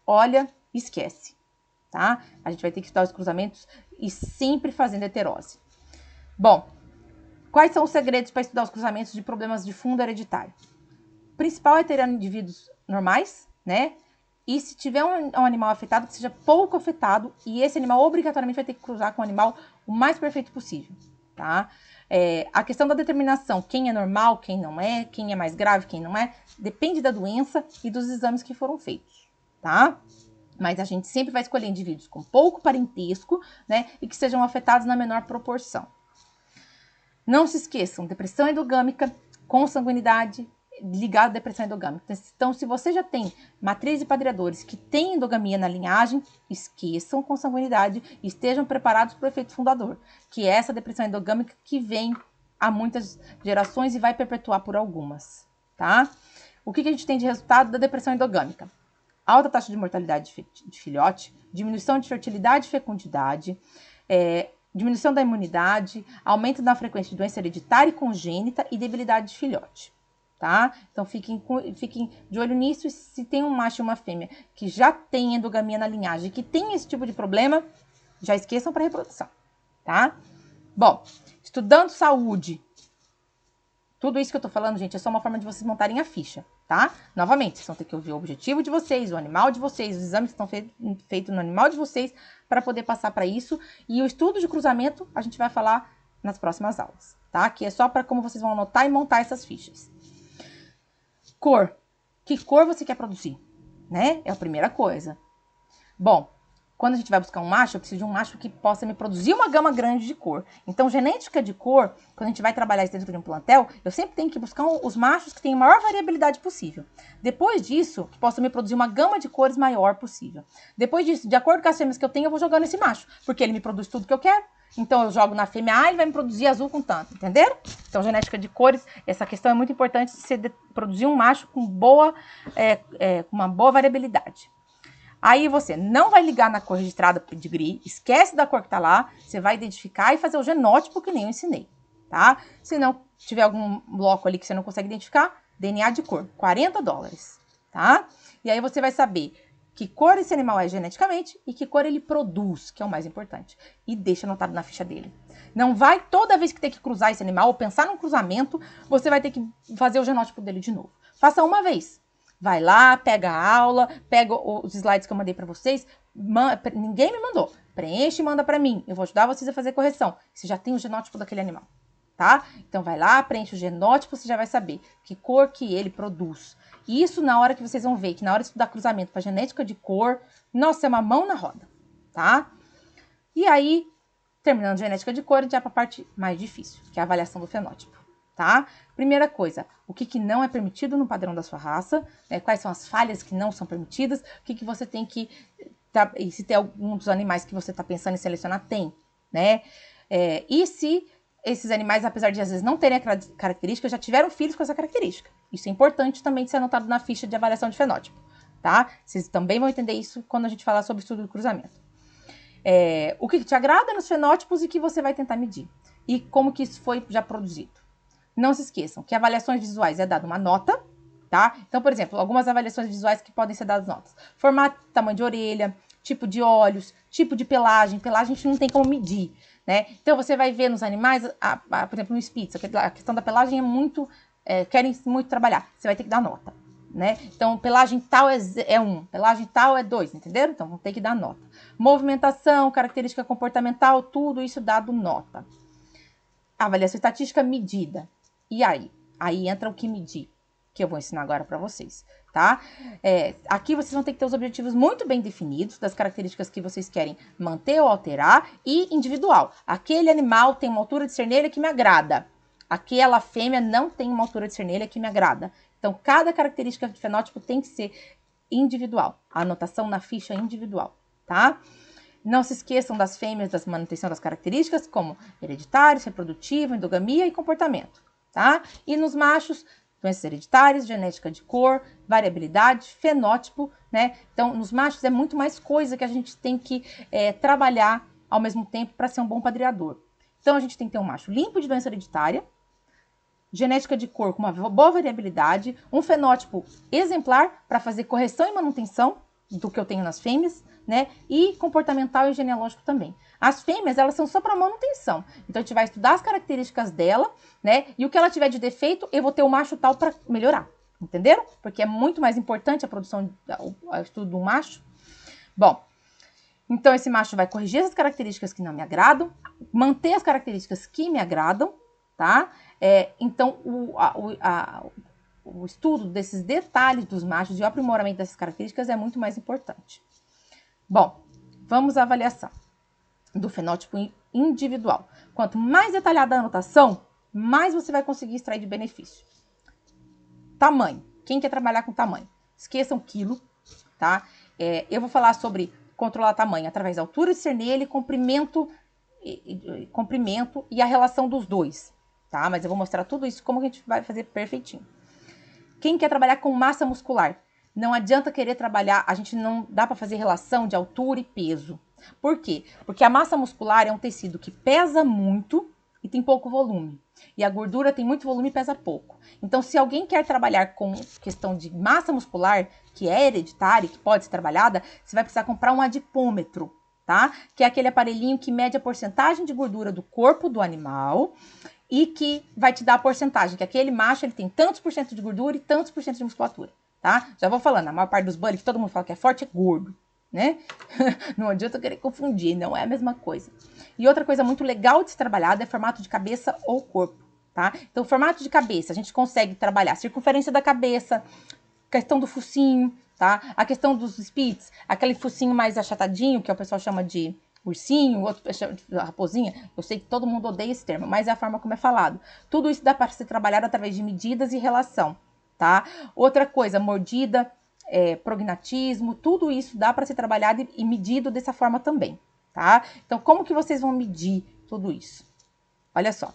olha, esquece, tá? A gente vai ter que estudar os cruzamentos e sempre fazendo heterose. Bom, quais são os segredos para estudar os cruzamentos de problemas de fundo hereditário? O principal é ter indivíduos normais, né? E se tiver um animal afetado, que seja pouco afetado, e esse animal obrigatoriamente vai ter que cruzar com o animal o mais perfeito possível, tá? A questão da determinação, quem é normal, quem não é, quem é mais grave, quem não é, depende da doença e dos exames que foram feitos, tá? Mas a gente sempre vai escolher indivíduos com pouco parentesco, né? E que sejam afetados na menor proporção. Não se esqueçam, depressão endogâmica, consanguinidade, ligado à depressão endogâmica. Então, se você já tem matriz e padreadores que têm endogamia na linhagem, esqueçam consanguinidade e estejam preparados para o efeito fundador, que é essa depressão endogâmica que vem há muitas gerações e vai perpetuar por algumas, tá? O que a gente tem de resultado da depressão endogâmica? Alta taxa de mortalidade de filhote, diminuição de fertilidade e fecundidade, diminuição da imunidade, aumento da frequência de doença hereditária e congênita e debilidade de filhote, tá? Então, fiquem de olho nisso. E se tem um macho e uma fêmea que já tem endogamia na linhagem, que tem esse tipo de problema, já esqueçam para reprodução, tá? Bom, estudando saúde, tudo isso que eu tô falando, gente, é só uma forma de vocês montarem a ficha, tá? Novamente, vocês vão ter que ouvir o objetivo de vocês, o animal de vocês, os exames que estão feitos no animal de vocês, para poder passar para isso. E o estudo de cruzamento, a gente vai falar nas próximas aulas, tá? Que é só para como vocês vão anotar e montar essas fichas. Cor. Que cor você quer produzir, né? É a primeira coisa. Bom, quando a gente vai buscar um macho, eu preciso de um macho que possa me produzir uma gama grande de cor. Então, genética de cor, quando a gente vai trabalhar isso dentro de um plantel, eu sempre tenho que buscar os machos que têm a maior variabilidade possível. Depois disso, que possa me produzir uma gama de cores maior possível. Depois disso, de acordo com as fêmeas que eu tenho, eu vou jogando esse macho, porque ele me produz tudo que eu quero. então eu jogo na fêmea A, ele vai me produzir azul com tanto, entenderam? Então, genética de cores, essa questão é muito importante de você produzir um macho com uma boa variabilidade. Aí você não vai ligar na cor registrada pedigree, esquece da cor que tá lá, você vai identificar e fazer o genótipo que nem eu ensinei, tá? Se não tiver algum bloco ali que você não consegue identificar, DNA de cor, $40, tá? E aí você vai saber que cor esse animal é geneticamente e que cor ele produz, que é o mais importante. E deixa anotado na ficha dele. Não vai toda vez que ter que cruzar esse animal ou pensar num cruzamento, você vai ter que fazer o genótipo dele de novo. Faça uma vez. Vai lá, pega a aula, pega os slides que eu mandei para vocês. Ninguém me mandou. Preenche e manda para mim. Eu vou ajudar vocês a fazer correção. Você já tem o genótipo daquele animal, tá? Então vai lá, preenche o genótipo, você já vai saber que cor que ele produz. Isso na hora que vocês vão ver, que na hora de estudar cruzamento para genética de cor, nossa, é uma mão na roda, tá? E aí, terminando genética de cor, a gente vai para a parte mais difícil, que é a avaliação do fenótipo. Tá? Primeira coisa, o que não é permitido no padrão da sua raça, né? Quais são as falhas que não são permitidas, o que você tem que... E se tem algum dos animais que você está pensando em selecionar, tem, né? E se esses animais, apesar de às vezes não terem a característica, já tiveram filhos com essa característica. Isso é importante também de ser anotado na ficha de avaliação de fenótipo, tá? Vocês também vão entender isso quando a gente falar sobre estudo do cruzamento. O que te agrada nos fenótipos e que você vai tentar medir. E como que isso foi já produzido. Não se esqueçam que avaliações visuais é dada uma nota, tá? Então, por exemplo, algumas avaliações visuais que podem ser dadas notas. Formato, tamanho de orelha, tipo de olhos, tipo de pelagem. Pelagem a gente não tem como medir, né? Então, você vai ver nos animais, por exemplo, no Spitz, a questão da pelagem é muito... querem muito trabalhar. Você vai ter que dar nota, né? Então, pelagem tal é 1, pelagem tal é 2, entenderam? Então, vão ter que dar nota. Movimentação, característica comportamental, tudo isso dado nota. Avaliação estatística medida. E aí? Aí entra o que medir, que eu vou ensinar agora para vocês, tá? Aqui vocês vão ter que ter os objetivos muito bem definidos, das características que vocês querem manter ou alterar, e individual. Aquele animal tem uma altura de cernelha que me agrada. Aquela fêmea não tem uma altura de cernelha que me agrada. Então, cada característica de fenótipo tem que ser individual. A anotação na ficha é individual, tá? Não se esqueçam das fêmeas, da manutenção das características, como hereditários, reprodutivo, endogamia e comportamento, tá? E nos machos, doenças hereditárias, genética de cor, variabilidade, fenótipo, né? Então, nos machos é muito mais coisa que a gente tem que trabalhar ao mesmo tempo para ser um bom padreador. Então, a gente tem que ter um macho limpo de doença hereditária, genética de cor com uma boa variabilidade, um fenótipo exemplar para fazer correção e manutenção do que eu tenho nas fêmeas, né? E comportamental e genealógico também. As fêmeas, elas são só para manutenção. Então, a gente vai estudar as características dela, né? E o que ela tiver de defeito, eu vou ter o macho tal para melhorar. Entenderam? Porque é muito mais importante a produção, o estudo do macho. Bom, então esse macho vai corrigir essas características que não me agradam, manter as características que me agradam, tá? Então, o estudo desses detalhes dos machos e o aprimoramento dessas características é muito mais importante. Bom, vamos à avaliação do fenótipo individual. Quanto mais detalhada a anotação, mais você vai conseguir extrair de benefício. Tamanho. Quem quer trabalhar com tamanho? Esqueçam quilo, tá? Eu vou falar sobre controlar tamanho através da altura de cernelha, comprimento e a relação dos dois, tá? Mas eu vou mostrar tudo isso, como a gente vai fazer perfeitinho. Quem quer trabalhar com massa muscular? Não adianta querer trabalhar, a gente não dá para fazer relação de altura e peso. Por quê? Porque a massa muscular é um tecido que pesa muito e tem pouco volume. E a gordura tem muito volume e pesa pouco. Então, se alguém quer trabalhar com questão de massa muscular, que é hereditária, que pode ser trabalhada, você vai precisar comprar um adipômetro, tá? Que é aquele aparelhinho que mede a porcentagem de gordura do corpo do animal e que vai te dar a porcentagem, que aquele macho ele tem tantos por cento de gordura e tantos por cento de musculatura. Tá? Já vou falando, a maior parte dos bullies que todo mundo fala que é forte é gordo, né? Não adianta querer confundir, não é a mesma coisa. E outra coisa muito legal de ser trabalhada é formato de cabeça ou corpo, tá? Então, formato de cabeça, a gente consegue trabalhar a circunferência da cabeça, questão do focinho, tá? A questão dos Spitz, aquele focinho mais achatadinho, que o pessoal chama de ursinho, o outro chama de raposinha. Eu sei que todo mundo odeia esse termo, mas é a forma como é falado. Tudo isso dá para ser trabalhado através de medidas e relação. Tá? Outra coisa, mordida, prognatismo, tudo isso dá para ser trabalhado e medido dessa forma também, tá? Então, como que vocês vão medir tudo isso? Olha só.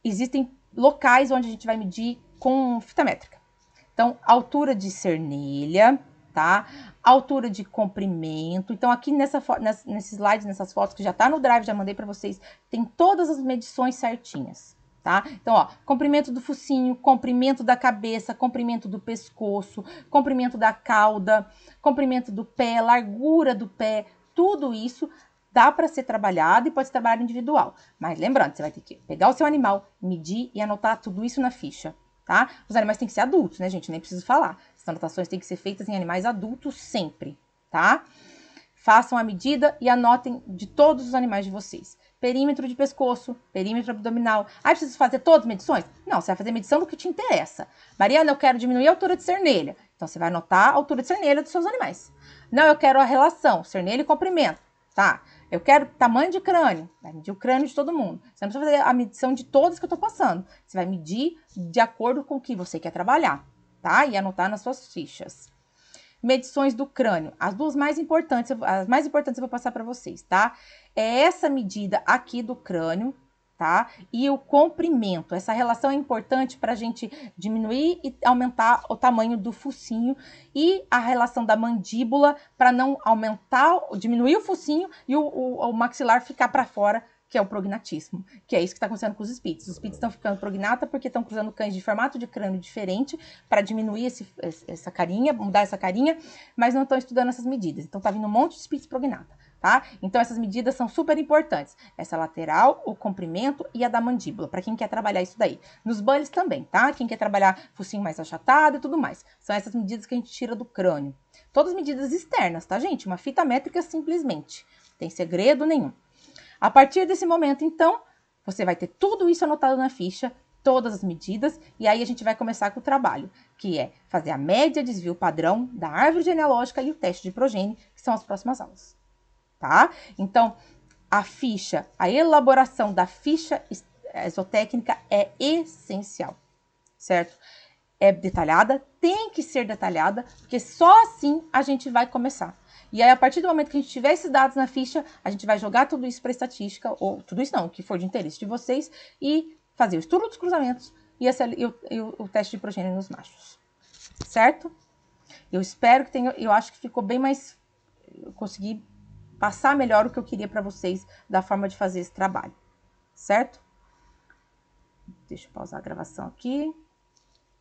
Existem locais onde a gente vai medir com fita métrica. Então, altura de cernelha, tá? Altura de comprimento. Então, aqui nesse slide, nessas fotos que já tá no Drive, já mandei para vocês, tem todas as medições certinhas, tá? Então, ó, comprimento do focinho, comprimento da cabeça, comprimento do pescoço, comprimento da cauda, comprimento do pé, largura do pé, tudo isso dá para ser trabalhado e pode ser trabalhado individual. Mas lembrando, você vai ter que pegar o seu animal, medir e anotar tudo isso na ficha, tá? Os animais têm que ser adultos, né, gente? Nem preciso falar. As anotações têm que ser feitas em animais adultos sempre, tá? Façam a medida e anotem de todos os animais de vocês. Perímetro de pescoço, perímetro abdominal. Ah, preciso fazer todas as medições? Não, você vai fazer medição do que te interessa. Mariana, eu quero diminuir a altura de cernelha. Então, você vai anotar a altura de cernelha dos seus animais. Não, eu quero a relação, cernelha e comprimento. Tá, eu quero tamanho de crânio, vai medir o crânio de todo mundo. Você não precisa fazer a medição de todas que eu tô passando. Você vai medir de acordo com o que você quer trabalhar, tá? E anotar nas suas fichas. Medições do crânio. As mais importantes eu vou passar para vocês, tá? É essa medida aqui do crânio, tá? E o comprimento. Essa relação é importante para a gente diminuir e aumentar o tamanho do focinho e a relação da mandíbula para não aumentar, diminuir o focinho e o maxilar ficar para fora, que é o prognatismo, que é isso que está acontecendo com os Spitz. Os Spitz estão ficando prognata porque estão cruzando cães de formato de crânio diferente para diminuir essa carinha, mudar essa carinha, mas não estão estudando essas medidas. Então tá vindo um monte de Spitz prognata. Tá? Então, essas medidas são super importantes. Essa lateral, o comprimento e a da mandíbula, para quem quer trabalhar isso daí. Nos bullies também, tá? Quem quer trabalhar focinho mais achatado e tudo mais. São essas medidas que a gente tira do crânio. Todas medidas externas, tá, gente? Uma fita métrica simplesmente. Não tem segredo nenhum. A partir desse momento, então, você vai ter tudo isso anotado na ficha, todas as medidas, e aí a gente vai começar com o trabalho, que é fazer a média, desvio padrão da árvore genealógica e o teste de progênie, que são as próximas aulas. Tá? Então, a ficha, a elaboração da ficha exotécnica é essencial, certo? É detalhada, tem que ser detalhada, porque só assim a gente vai começar. E aí, a partir do momento que a gente tiver esses dados na ficha, a gente vai jogar tudo isso para estatística, ou tudo isso não, o que for de interesse de vocês, e fazer o estudo dos cruzamentos e o teste de progênie nos machos, certo? Eu espero que tenha, eu acho que ficou bem mais, eu consegui passar melhor o que eu queria para vocês da forma de fazer esse trabalho, certo? Deixa eu pausar a gravação aqui.